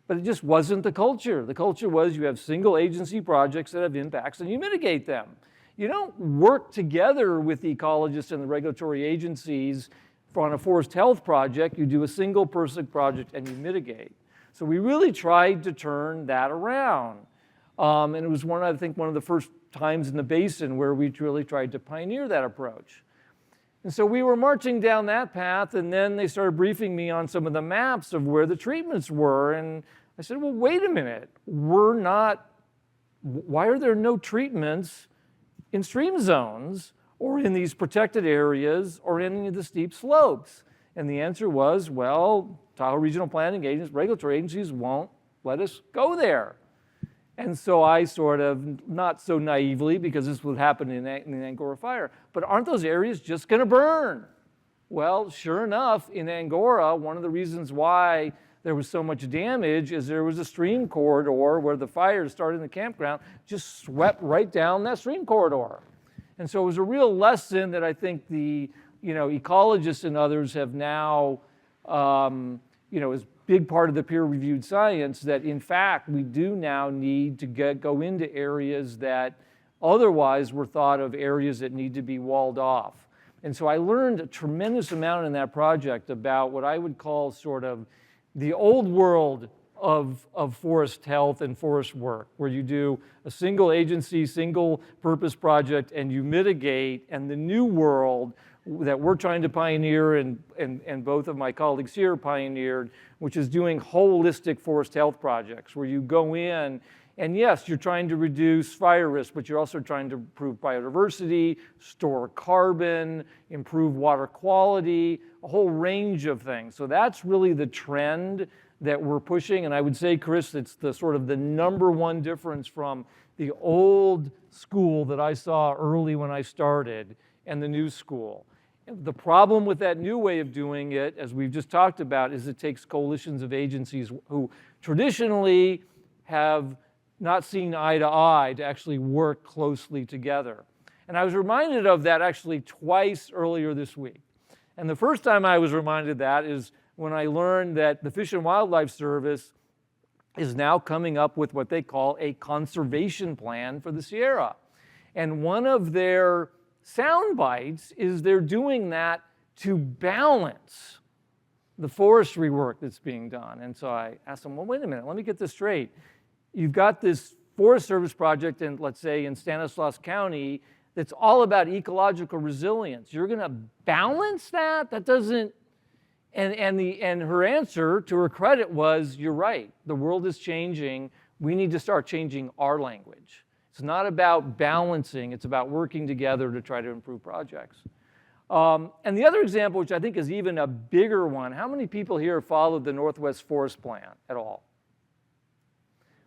But it just wasn't the culture. The culture was you have single agency projects that have impacts and you mitigate them. You don't work together with the ecologists and the regulatory agencies on a forest health project. You do a single person project and you mitigate. So we really tried to turn that around. And it was one of the first times in the basin where we really tried to pioneer that approach. And so we were marching down that path, and then they started briefing me on some of the maps of where the treatments were. And I said, well, wait a minute. Why are there no treatments in stream zones or in these protected areas or in any of the steep slopes? And the answer was, well, Tahoe Regional Planning Agencies, regulatory agencies won't let us go there. And so I sort of, not so naively, because this would happen in the Angora fire, but aren't those areas just going to burn? Well, sure enough, in Angora, one of the reasons why there was so much damage is there was a stream corridor where the fire started in the campground, just swept right down that stream corridor. And so it was a real lesson that I think the ecologists and others have now, is big part of the peer-reviewed science, that in fact we do now need to go into areas that otherwise were thought of areas that need to be walled off. And so I learned a tremendous amount in that project about what I would call sort of the old world of forest health and forest work, where you do a single agency, single purpose project and you mitigate, and the new world we're trying to pioneer, and both of my colleagues here pioneered, which is doing holistic forest health projects, where you go in and yes, you're trying to reduce fire risk, but you're also trying to improve biodiversity, store carbon, improve water quality, a whole range of things. So that's really the trend that we're pushing. And I would say, Chris, it's the sort of the #1 difference from the old school that I saw early when I started and the new school. The problem with that new way of doing it, as we've just talked about, is it takes coalitions of agencies who traditionally have not seen eye to eye to actually work closely together. And I was reminded of that actually twice earlier this week. And the first time I was reminded of that is when I learned that the Fish and Wildlife Service is now coming up with what they call a conservation plan for the Sierra. And one of their sound bites is they're doing that to balance the forestry work that's being done. And so I asked them, well, wait a minute, let me get this straight. You've got this Forest Service project in, let's say, in Stanislaus County that's all about ecological resilience. You're going to balance that? That doesn't. And her answer, to her credit, was, you're right. The world is changing. We need to start changing our language. It's not about balancing. It's about working together to try to improve projects. And the other example, which I think is even a bigger one, how many people here followed the Northwest Forest Plan at all?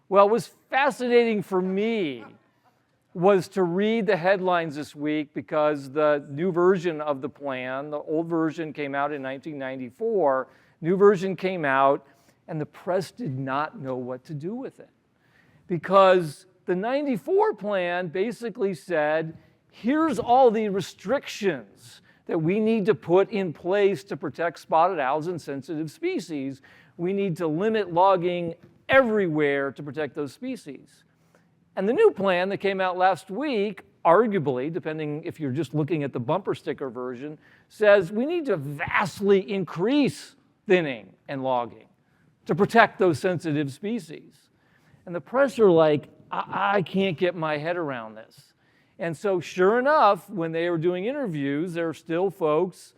Well, what was fascinating for me was to read the headlines this week, because the new version of the plan, the old version came out in 1994, new version came out, and the press did not know what to do with it. Because the 94 plan basically said, here's all the restrictions that we need to put in place to protect spotted owls and sensitive species. We need to limit logging everywhere to protect those species. And the new plan that came out last week, arguably, depending if you're just looking at the bumper sticker version, says we need to vastly increase thinning and logging to protect those sensitive species. And the press are like, I can't get my head around this. And so sure enough, when they were doing interviews, there are still folks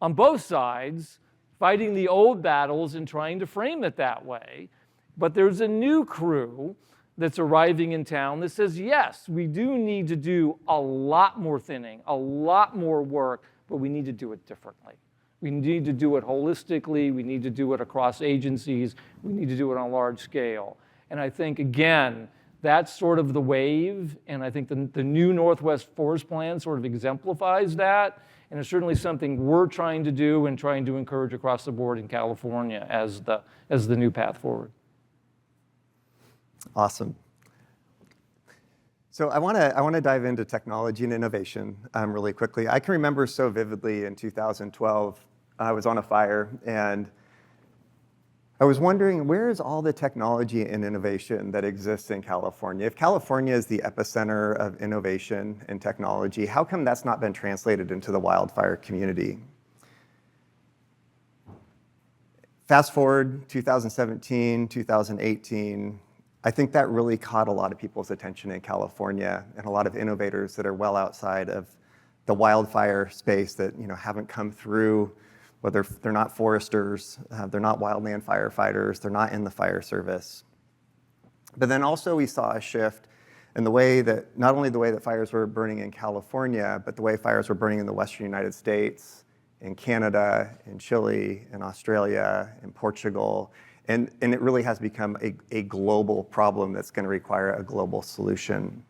on both sides fighting the old battles and trying to frame it that way. But there's a new crew that's arriving in town that says, yes, we do need to do a lot more thinning, a lot more work, but we need to do it differently. We need to do it holistically. We need to do it across agencies. We need to do it on a large scale. And I think, again, that's sort of the wave, and I think the new Northwest Forest Plan sort of exemplifies that, and it's certainly something we're trying to do and trying to encourage across the board in California as the new path forward. Awesome. So I want to dive into technology and innovation really quickly. I can remember so vividly in 2012, I was on a fire, and I was wondering, where is all the technology and innovation that exists in California? If California is the epicenter of innovation and technology, how come that's not been translated into the wildfire community? Fast forward 2017, 2018, I think that really caught a lot of people's attention in California, and a lot of innovators that are well outside of the wildfire space that haven't come through, whether they're not foresters, they're not wildland firefighters, they're not in the fire service. But then also we saw a shift in the way that, not only the way that fires were burning in California, but the way fires were burning in the Western United States, in Canada, in Chile, in Australia, in Portugal. And it really has become a global problem that's going to require a global solution.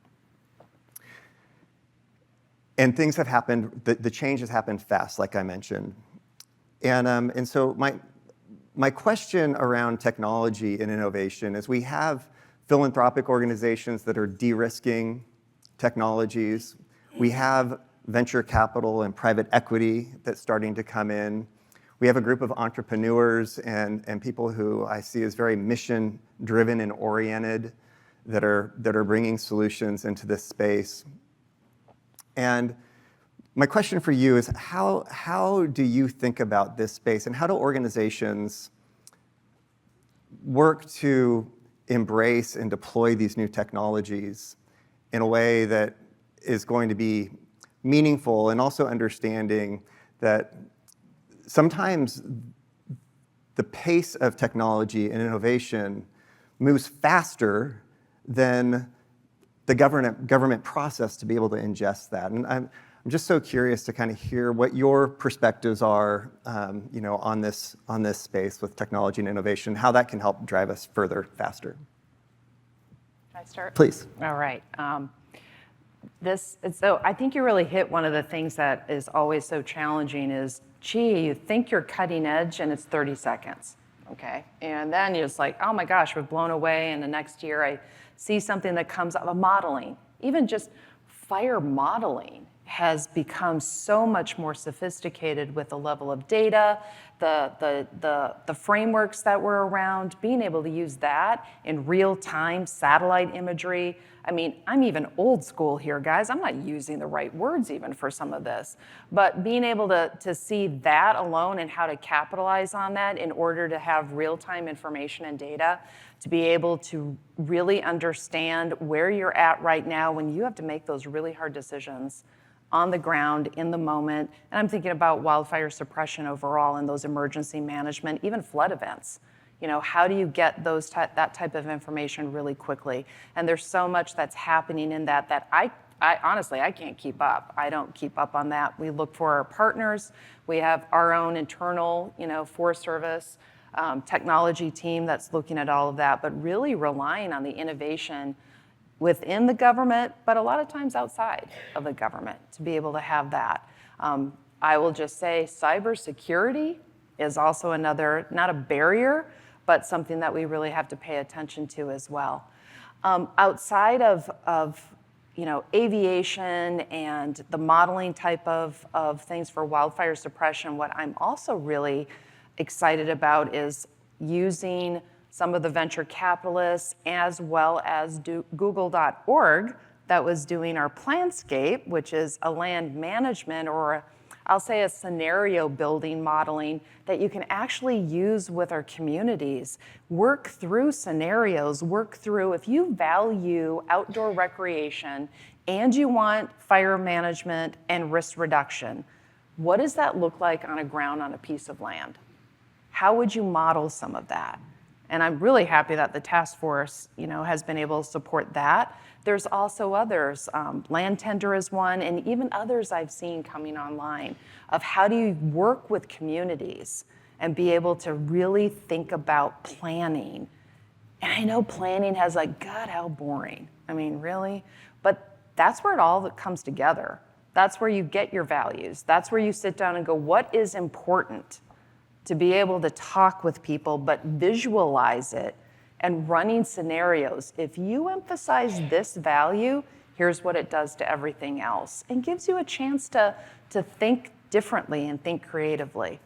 And things have happened, the change has happened fast, like I mentioned. And so my question around technology and innovation is, we have philanthropic organizations that are de-risking technologies. We have venture capital and private equity that's starting to come in. We have a group of entrepreneurs and people who I see as very mission-driven and oriented that are bringing solutions into this space. And my question for you is, how do you think about this space, and how do organizations work to embrace and deploy these new technologies in a way that is going to be meaningful, and also understanding that sometimes the pace of technology and innovation moves faster than the government process to be able to ingest that. And I'm just so curious to kind of hear what your perspectives are, on this space with technology and innovation, how that can help drive us further, faster. Can I start? Please. All right. So I think you really hit one of the things that is always so challenging is, gee, you think you're cutting edge and it's 30 seconds, okay? And then you're just like, oh my gosh, we're blown away, and the next year I see something that comes up, modeling. Even just fire modeling has become so much more sophisticated with the level of data, the frameworks that were around, being able to use that in real time, satellite imagery. I mean, I'm even old school here, guys. I'm not using the right words even for some of this. But being able to see that alone and how to capitalize on that in order to have real-time information and data, to be able to really understand where you're at right now when you have to make those really hard decisions on the ground, in the moment. And I'm thinking about wildfire suppression overall and those emergency management, even flood events. How do you get that type of information really quickly? And there's so much that's happening in that I honestly, I can't keep up. I don't keep up on that. We look for our partners. We have our own internal, Forest Service technology team that's looking at all of that, but really relying on the innovation within the government, but a lot of times outside of the government to be able to have that. I will just say cybersecurity is also another, not a barrier, but something that we really have to pay attention to as well. Outside of aviation and the modeling type of things for wildfire suppression, what I'm also really excited about is using some of the venture capitalists as well as Google.org that was doing our Planscape, which is a land management or I'll say a scenario building modeling that you can actually use with our communities. Work through scenarios, if you value outdoor recreation and you want fire management and risk reduction, what does that look like on a ground on a piece of land? How would you model some of that? And I'm really happy that the task force, has been able to support that. There's also others, Land Tender is one, and even others I've seen coming online of how do you work with communities and be able to really think about planning. And I know planning has God, how boring. I mean, really? But that's where it all comes together. That's where you get your values. That's where you sit down and go, what is important? To be able to talk with people, but visualize it and running scenarios. If you emphasize this value, here's what it does to everything else, and gives you a chance to think differently and think creatively.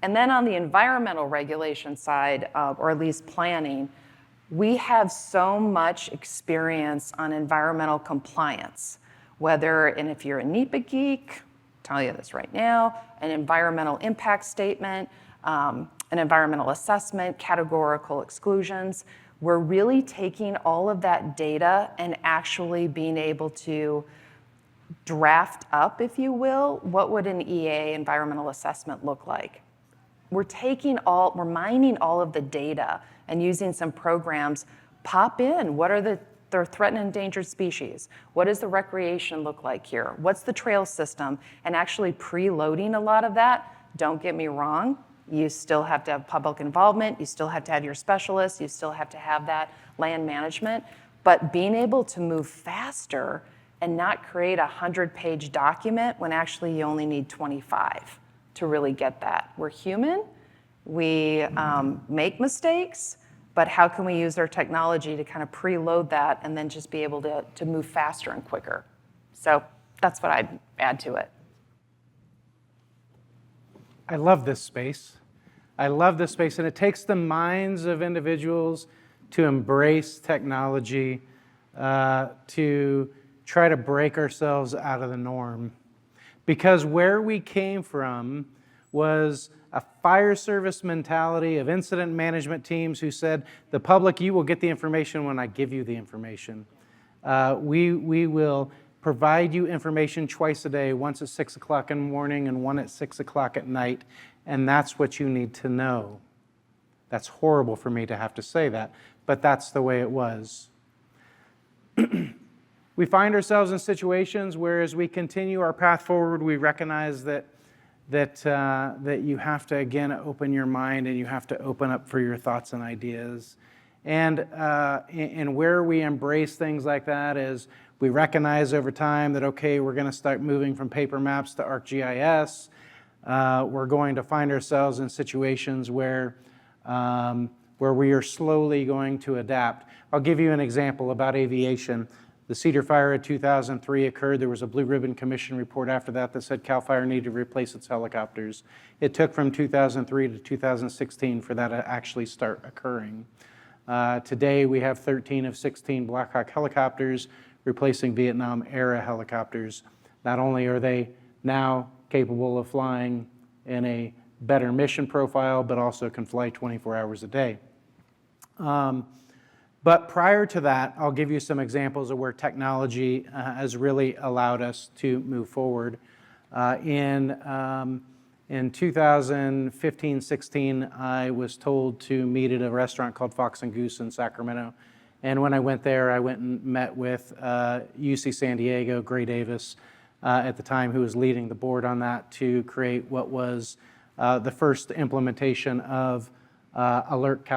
And then on the environmental regulation side, or at least planning, we have so much experience on environmental compliance, and if you're a NEPA geek, tell you this right now, an environmental impact statement, an environmental assessment, categorical exclusions. We're really taking all of that data and actually being able to draft up, if you will, what would an EA environmental assessment look like? We're mining all of the data and using some programs, pop in, what are their threatened and endangered species? What does the recreation look like here? What's the trail system? And actually preloading a lot of that. Don't get me wrong, you still have to have public involvement, you still have to have your specialists, you still have to have that land management, but being able to move faster and not create a 100-page document when actually you only need 25 to really get that. We're human, we make mistakes, but how can we use our technology to kind of preload that and then just be able to move faster and quicker? So that's what I'd add to it. I love this space. And it takes the minds of individuals to embrace technology, to try to break ourselves out of the norm. Because where we came from was a fire service mentality of incident management teams who said, the public, you will get the information when I give you the information. We will provide you information twice a day, once at 6 o'clock in the morning and one at 6 o'clock at night, and that's what you need to know. That's horrible for me to have to say that, but that's the way it was. We find ourselves in situations where as we continue our path forward, we recognize that you have to, again, open your mind and you have to open up for your thoughts and ideas. And where we embrace things like that is we recognize over time that, okay, we're going to start moving from paper maps to ArcGIS. We're going to find ourselves in situations where we are slowly going to adapt. I'll give you an example about aviation. The Cedar Fire in 2003 occurred. There was a Blue Ribbon Commission report after that said CAL FIRE needed to replace its helicopters. It took from 2003 to 2016 for that to actually start occurring. Today, we have 13 of 16 Black Hawk helicopters replacing Vietnam-era helicopters. Not only are they now capable of flying in a better mission profile, but also can fly 24 hours a day. But prior to that, I'll give you some examples of where technology has really allowed us to move forward. In 2015-16, I was told to meet at a restaurant called Fox and Goose in Sacramento. And when I went there, I went and met with UC San Diego, Gray Davis, at the time, who was leading the board on that to create what was the first implementation of Alert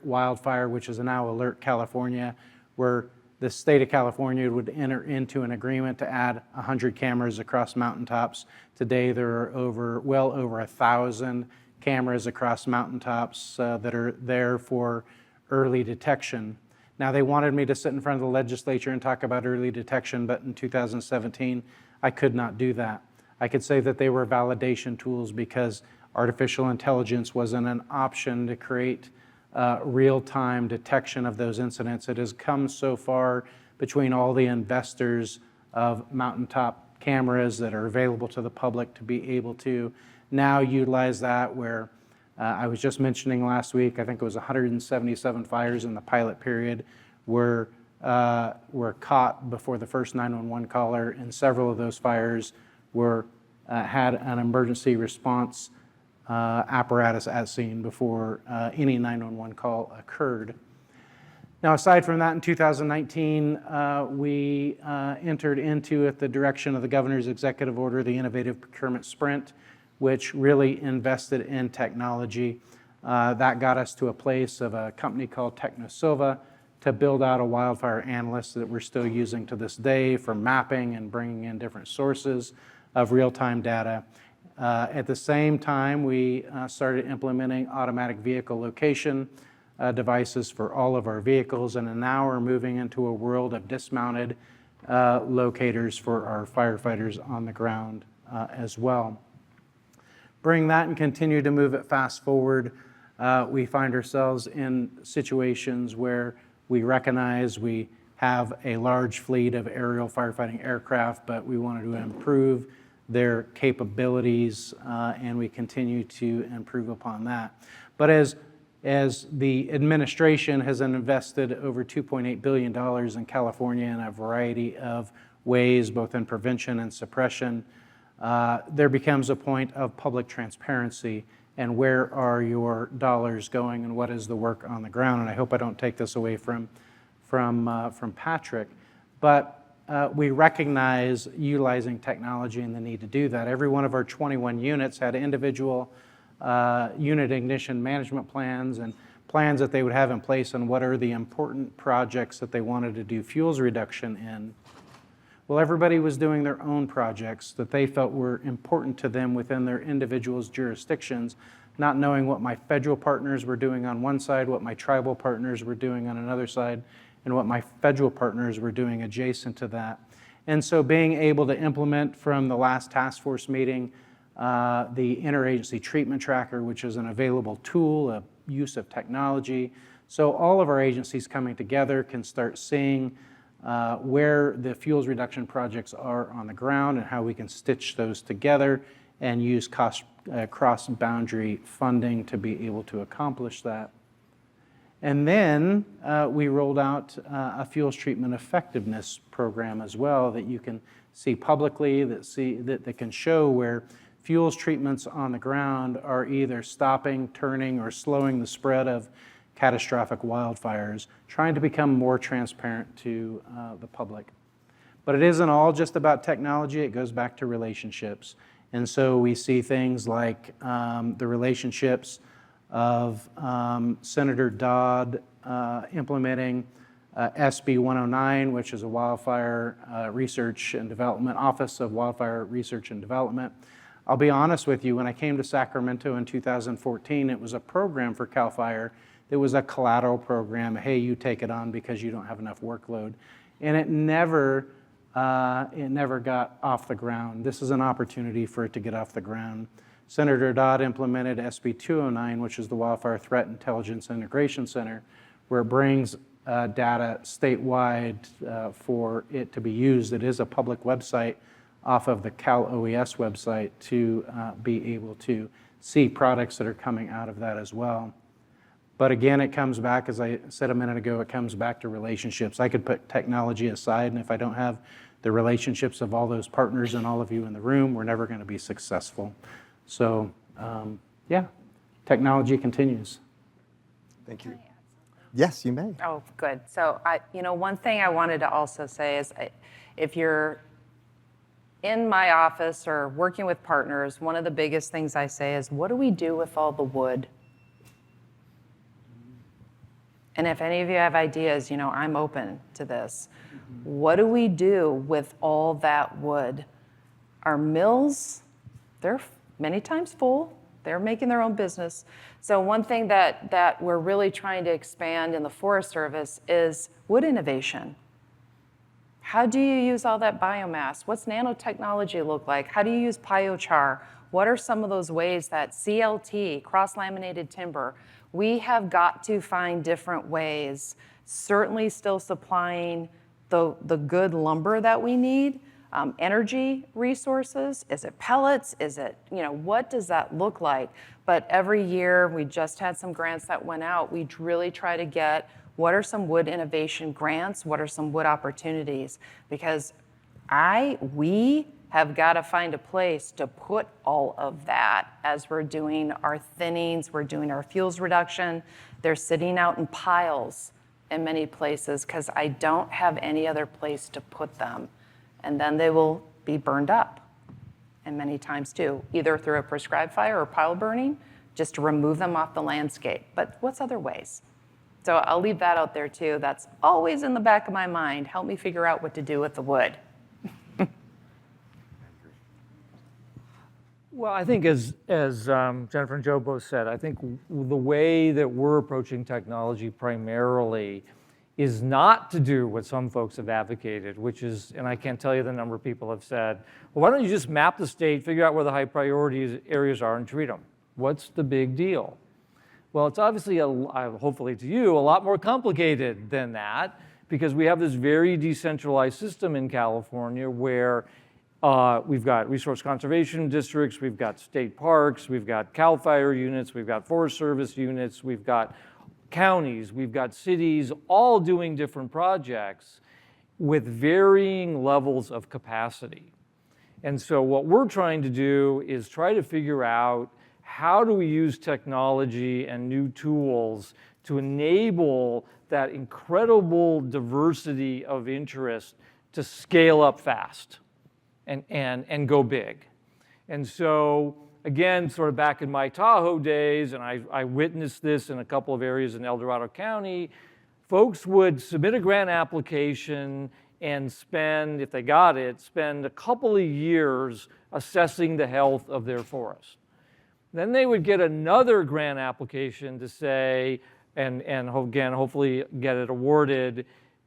Wildfire, which is now Alert California, where the state of California would enter into an agreement to add 100 cameras across mountaintops. Today, there are well over 1,000 cameras across mountaintops that are there for early detection. Now, they wanted me to sit in front of the legislature and talk about early detection, but in 2017, I could not do that. I could say that they were validation tools because artificial intelligence wasn't an option to create real-time detection of those incidents. It has come so far between all the investors of mountaintop cameras that are available to the public to be able to now utilize that, where I was just mentioning last week, I think it was 177 fires in the pilot period were caught before the first 911 caller, and several of those fires had an emergency response apparatus at scene before any 911 call occurred. Now, aside from that, in 2019, we entered into, at the direction of the governor's executive order, the Innovative Procurement Sprint, which really invested in technology. That got us to a place of a company called TechnoSilva to build out a wildfire analyst that we're still using to this day for mapping and bringing in different sources of real-time data. At the same time, we started implementing automatic vehicle location devices for all of our vehicles, and now we're moving into a world of dismounted locators for our firefighters on the ground as well. Bring that and continue to move it fast forward. We find ourselves in situations where we recognize we have a large fleet of aerial firefighting aircraft, but we wanted to improve their capabilities, and we continue to improve upon that. But as the administration has invested over $2.8 billion in California in a variety of ways, both in prevention and suppression, there becomes a point of public transparency and where are your dollars going and what is the work on the ground. And I hope I don't take this away from Patrick, but we recognize utilizing technology and the need to do that. Every one of our 21 units had individual unit ignition management plans and plans that they would have in place on what are the important projects that they wanted to do fuels reduction in. Well, everybody was doing their own projects that they felt were important to them within their individuals' jurisdictions, not knowing what my federal partners were doing on one side, what my tribal partners were doing on another side, and what my federal partners were doing adjacent to that. And so being able to implement from the last task force meeting the interagency treatment tracker, which is an available tool, a use of technology. So all of our agencies coming together can start seeing where the fuels reduction projects are on the ground and how we can stitch those together and use cross-boundary funding to be able to accomplish that. And then we rolled out a fuels treatment effectiveness program as well that you can see publicly, that can show where fuels treatments on the ground are either stopping, turning, or slowing the spread of catastrophic wildfires, trying to become more transparent to the public. But it isn't all just about technology, it goes back to relationships. And so we see things like the relationships of Senator Dodd implementing SB 109, which is a Wildfire Research and Development, Office of Wildfire Research and Development. I'll be honest with you, when I came to Sacramento in 2014, it was a program for CAL FIRE. It was a collateral program. Hey, you take it on because you don't have enough workload. And it never got off the ground. This is an opportunity for it to get off the ground. Senator Dodd implemented SB 209, which is the Wildfire Threat Intelligence Integration Center, where it brings data statewide for it to be used. It is a public website off of the Cal OES website to be able to see products that are coming out of that as well. But again, it comes back, as I said a minute ago, it comes back to relationships. I could put technology aside, and if I don't have the relationships of all those partners and all of you in the room, we're never going to be successful. So, yeah, technology continues. Thank you. Yes, you may. Oh, good. So, one thing I wanted to also say is if you're in my office or working with partners, one of the biggest things I say is, what do we do with all the wood? And if any of you have ideas, I'm open to this. What do we do with all that wood? Our mills, they're many times full. They're making their own business. So one thing that we're really trying to expand in the Forest Service is wood innovation. How do you use all that biomass? What's nanotechnology look like? How do you use biochar? What are some of those ways that CLT, cross-laminated timber, we have got to find different ways, certainly still supplying the good lumber that we need, energy resources, is it pellets, is it, what does that look like? But every year, we just had some grants that went out, we really try to get what are some wood innovation grants, what are some wood opportunities, because we have got to find a place to put all of that as we're doing our thinnings, we're doing our fuels reduction. They're sitting out in piles in many places because I don't have any other place to put them. And then they will be burned up, and many times too, either through a prescribed fire or pile burning, just to remove them off the landscape. But what's other ways? So I'll leave that out there too. That's always in the back of my mind. Help me figure out what to do with the wood. Well, I think as Jennifer and Joe both said, I think the way that we're approaching technology primarily is not to do what some folks have advocated, which is, and I can't tell you the number of people have said, well, why don't you just map the state, figure out where the high priority areas are and treat them? What's the big deal? Well, it's obviously, hopefully to you, a lot more complicated than that, because we have this very decentralized system in California where we've got resource conservation districts, we've got state parks, we've got CAL FIRE units, we've got Forest Service units, we've got counties, we've got cities, all doing different projects with varying levels of capacity. And so what we're trying to do is try to figure out how do we use technology and new tools to enable that incredible diversity of interest to scale up fast and go big. And so, again, sort of back in my Tahoe days, and I witnessed this in a couple of areas in El Dorado County, folks would submit a grant application and spend, if they got it, spend a couple of years assessing the health of their forest. Then they would get another grant application to say, and again, hopefully get it awarded,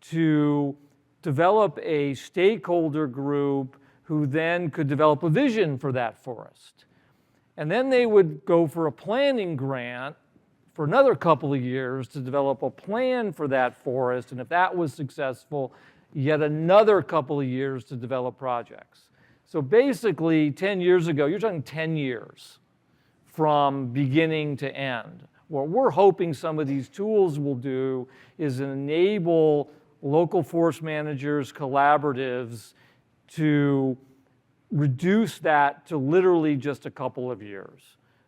to develop a stakeholder group who then could develop a vision for that forest. And then they would go for a planning grant for another couple of years to develop a plan for that forest, and if that was successful, yet another couple of years to develop projects. So basically, 10 years ago, you're talking 10 years from beginning to end. What we're hoping some of these tools will do is enable local forest managers, collaboratives to reduce that to literally just a couple of years,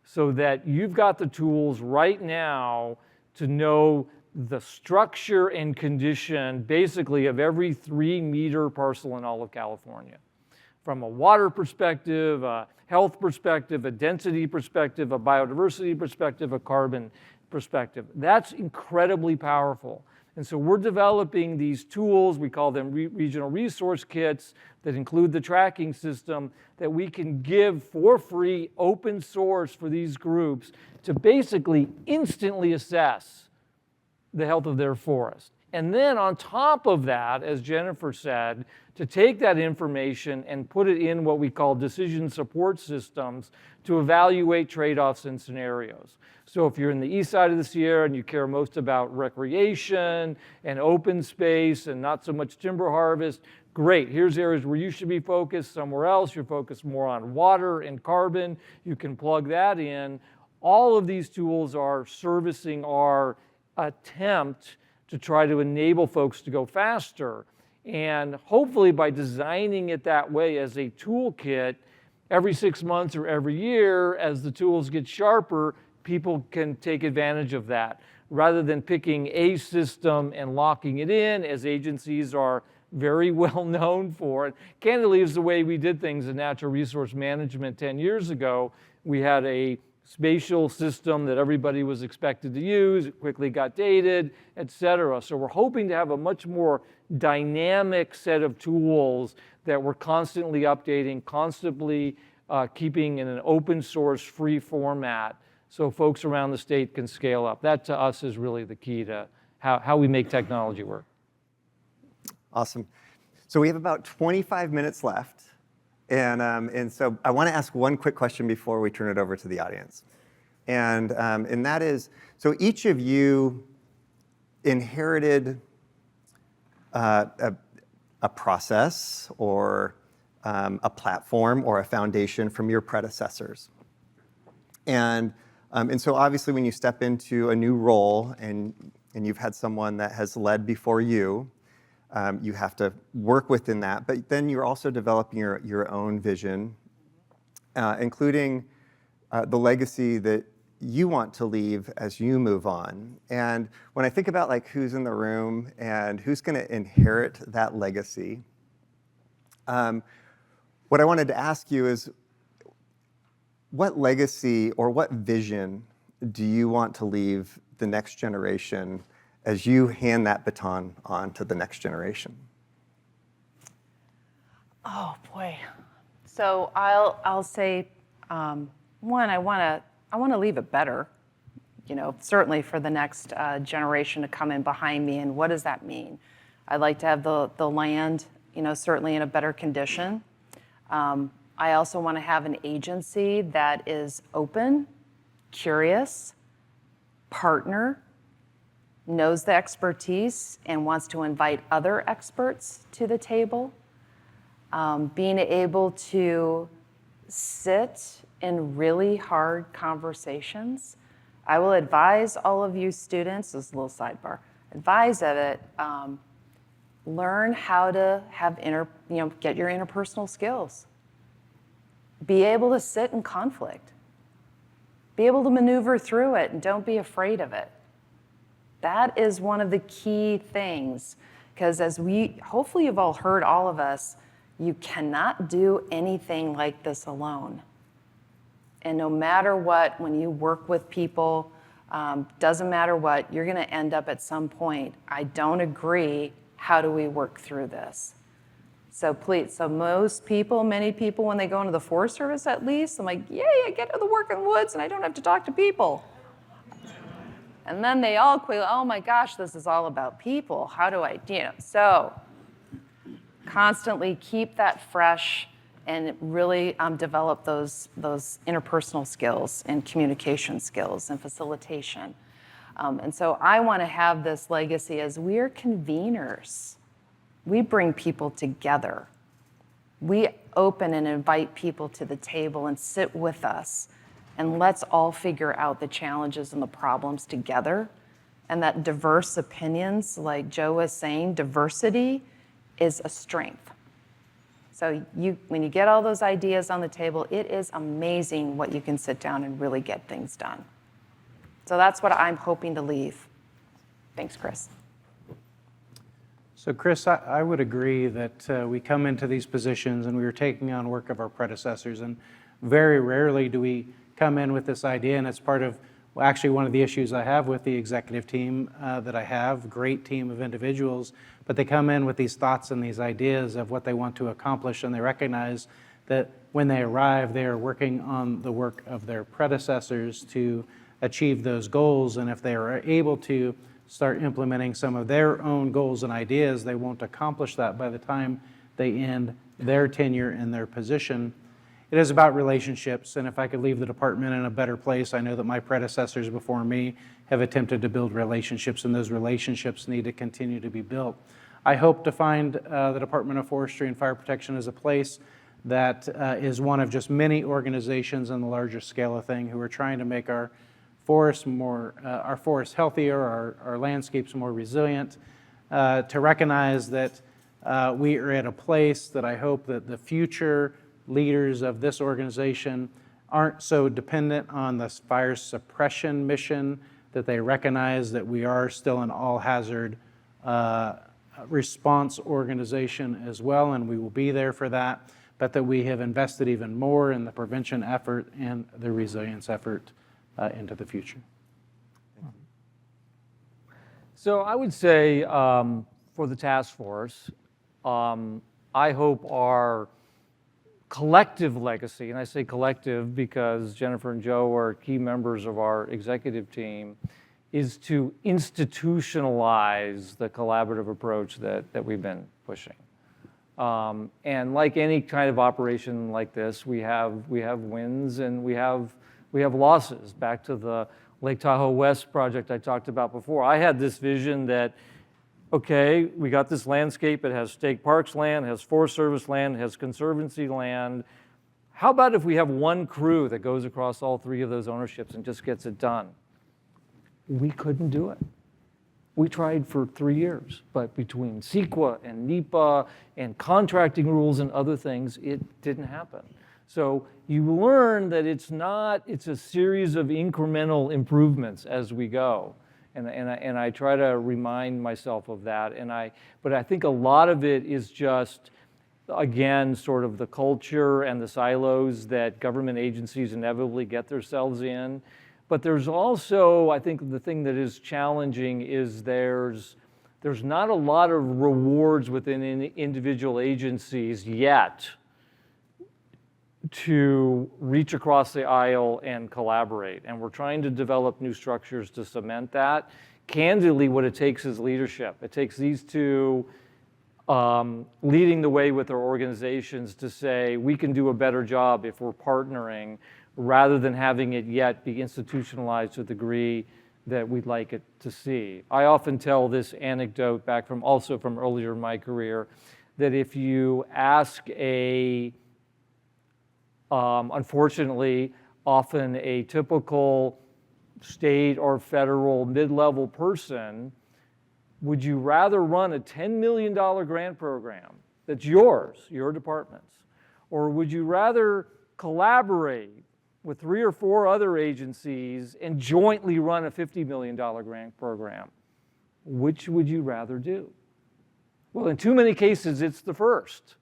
so that you've got the tools right now to know the structure and condition basically of every 3-meter parcel in all of California. From a water perspective, a health perspective, a density perspective, a biodiversity perspective, a carbon perspective. That's incredibly powerful. And so we're developing these tools, we call them regional resource kits, that include the tracking system that we can give for free, open source for these groups to basically instantly assess the health of their forest. And then on top of that, as Jennifer said, to take that information and put it in what we call decision support systems to evaluate trade-offs and scenarios. So if you're in the east side of the Sierra and you care most about recreation and open space and not so much timber harvest, great, here's areas where you should be focused. Somewhere else, you're focused more on water and carbon. You can plug that in. All of these tools are servicing our attempt to try to enable folks to go faster. And hopefully by designing it that way as a toolkit, every 6 months or every year, as the tools get sharper, people can take advantage of that, rather than picking a system and locking it in, as agencies are very well known for. And candidly, is the way we did things in natural resource management 10 years ago. We had a spatial system that everybody was expected to use. It quickly got dated, et cetera. So we're hoping to have a much more dynamic set of tools that we're constantly updating, constantly keeping in an open source free format so folks around the state can scale up. That to us is really the key to how we make technology work. Awesome. So we have about 25 minutes left. And so I want to ask one quick question before we turn it over to the audience. And that is, so each of you inherited a process or a platform or a foundation from your predecessors. And so obviously when you step into a new role and you've had someone that has led before you, you have to work within that, but then you're also developing your own vision, including the legacy that you want to leave as you move on. And when I think about like who's in the room and who's going to inherit that legacy, what I wanted to ask you is, what legacy or what vision do you want to leave the next generation as you hand that baton on to the next generation? Oh boy. So I'll say, one, I want to leave it better, certainly for the next generation to come in behind me. And what does that mean? I'd like to have the land, certainly in a better condition. I also want to have an agency that is open, curious, partner, knows the expertise and wants to invite other experts to the table. Being able to sit in really hard conversations. I will advise all of you students, this is a little sidebar, advise of it, learn how to have get your interpersonal skills. Be able to sit in conflict. Be able to maneuver through it and don't be afraid of it. That is one of the key things, because hopefully you've all heard, all of us, you cannot do anything like this alone. And no matter what, when you work with people, doesn't matter what, you're gonna end up at some point, I don't agree, how do we work through this? So please, many people, when they go into the Forest Service at least, I'm like, yay, I get to the work in the woods and I don't have to talk to people. And then they all quit, oh my gosh, this is all about people. How do I, so constantly keep that fresh and really develop those interpersonal skills and communication skills and facilitation. And so I want to have this legacy as we're conveners. We bring people together. We open and invite people to the table and sit with us and let's all figure out the challenges and the problems together. And that diverse opinions, like Joe was saying, diversity is a strength. So when you get all those ideas on the table, it is amazing what you can sit down and really get things done. So that's what I'm hoping to leave. Thanks, Chris. So Chris, I would agree that we come into these positions and we are taking on work of our predecessors, and very rarely do we come in with this idea, and it's part of actually one of the issues I have with the executive team that I have, great team of individuals, but they come in with these thoughts and these ideas of what they want to accomplish, and they recognize that when they arrive, they are working on the work of their predecessors to achieve those goals, and if they are able to start implementing some of their own goals and ideas, they won't accomplish that by the time they end their tenure in their position. It is about relationships, and if I could leave the department in a better place, I know that my predecessors before me have attempted to build relationships, and those relationships need to continue to be built. I hope to find the Department of Forestry and Fire Protection as a place that is one of just many organizations on the larger scale of thing who are trying to make our forests healthier, our landscapes more resilient, to recognize that we are at a place that I hope that the future leaders of this organization aren't so dependent on the fire suppression mission, that they recognize that we are still an all-hazard response organization as well, and we will be there for that, but that we have invested even more in the prevention effort and the resilience effort into the future. So I would say for the task force, I hope our collective legacy, and I say collective because Jennifer and Joe are key members of our executive team, is to institutionalize the collaborative approach that we've been pushing. And like any kind of operation like this, we have wins and we have losses. Back to the Lake Tahoe West project I talked about before. I had this vision that, okay, we got this landscape, it has state parks land, it has Forest Service land, it has Conservancy land. How about if we have one crew that goes across all three of those ownerships and just gets it done? We couldn't do it. We tried for 3 years, but between CEQA and NEPA and contracting rules and other things, it didn't happen. So you learn that it's a series of incremental improvements as we go. And I try to remind myself of that. But I think a lot of it is just, again, sort of the culture and the silos that government agencies inevitably get themselves in. But there's also, I think the thing that is challenging is there's not a lot of rewards within individual agencies yet to reach across the aisle and collaborate. And we're trying to develop new structures to cement that. Candidly, what it takes is leadership. It takes these two leading the way with their organizations to say, we can do a better job if we're partnering, rather than having it yet be institutionalized to the degree that we'd like it to see. I often tell this anecdote back from earlier in my career, that if you ask unfortunately, often a typical state or federal mid-level person, would you rather run a $10 million grant program that's yours, your department's, or would you rather collaborate with 3 or 4 other agencies and jointly run a $50 million grant program? Which would you rather do? Well, in too many cases, it's the first,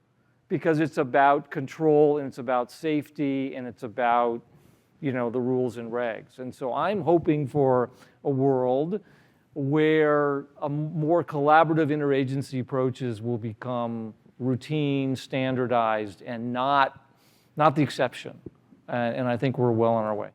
because it's about control and it's about safety and it's about, the rules and regs. And so I'm hoping for a world where a more collaborative interagency approaches will become routine, standardized, and not the exception. And I think we're well on our way.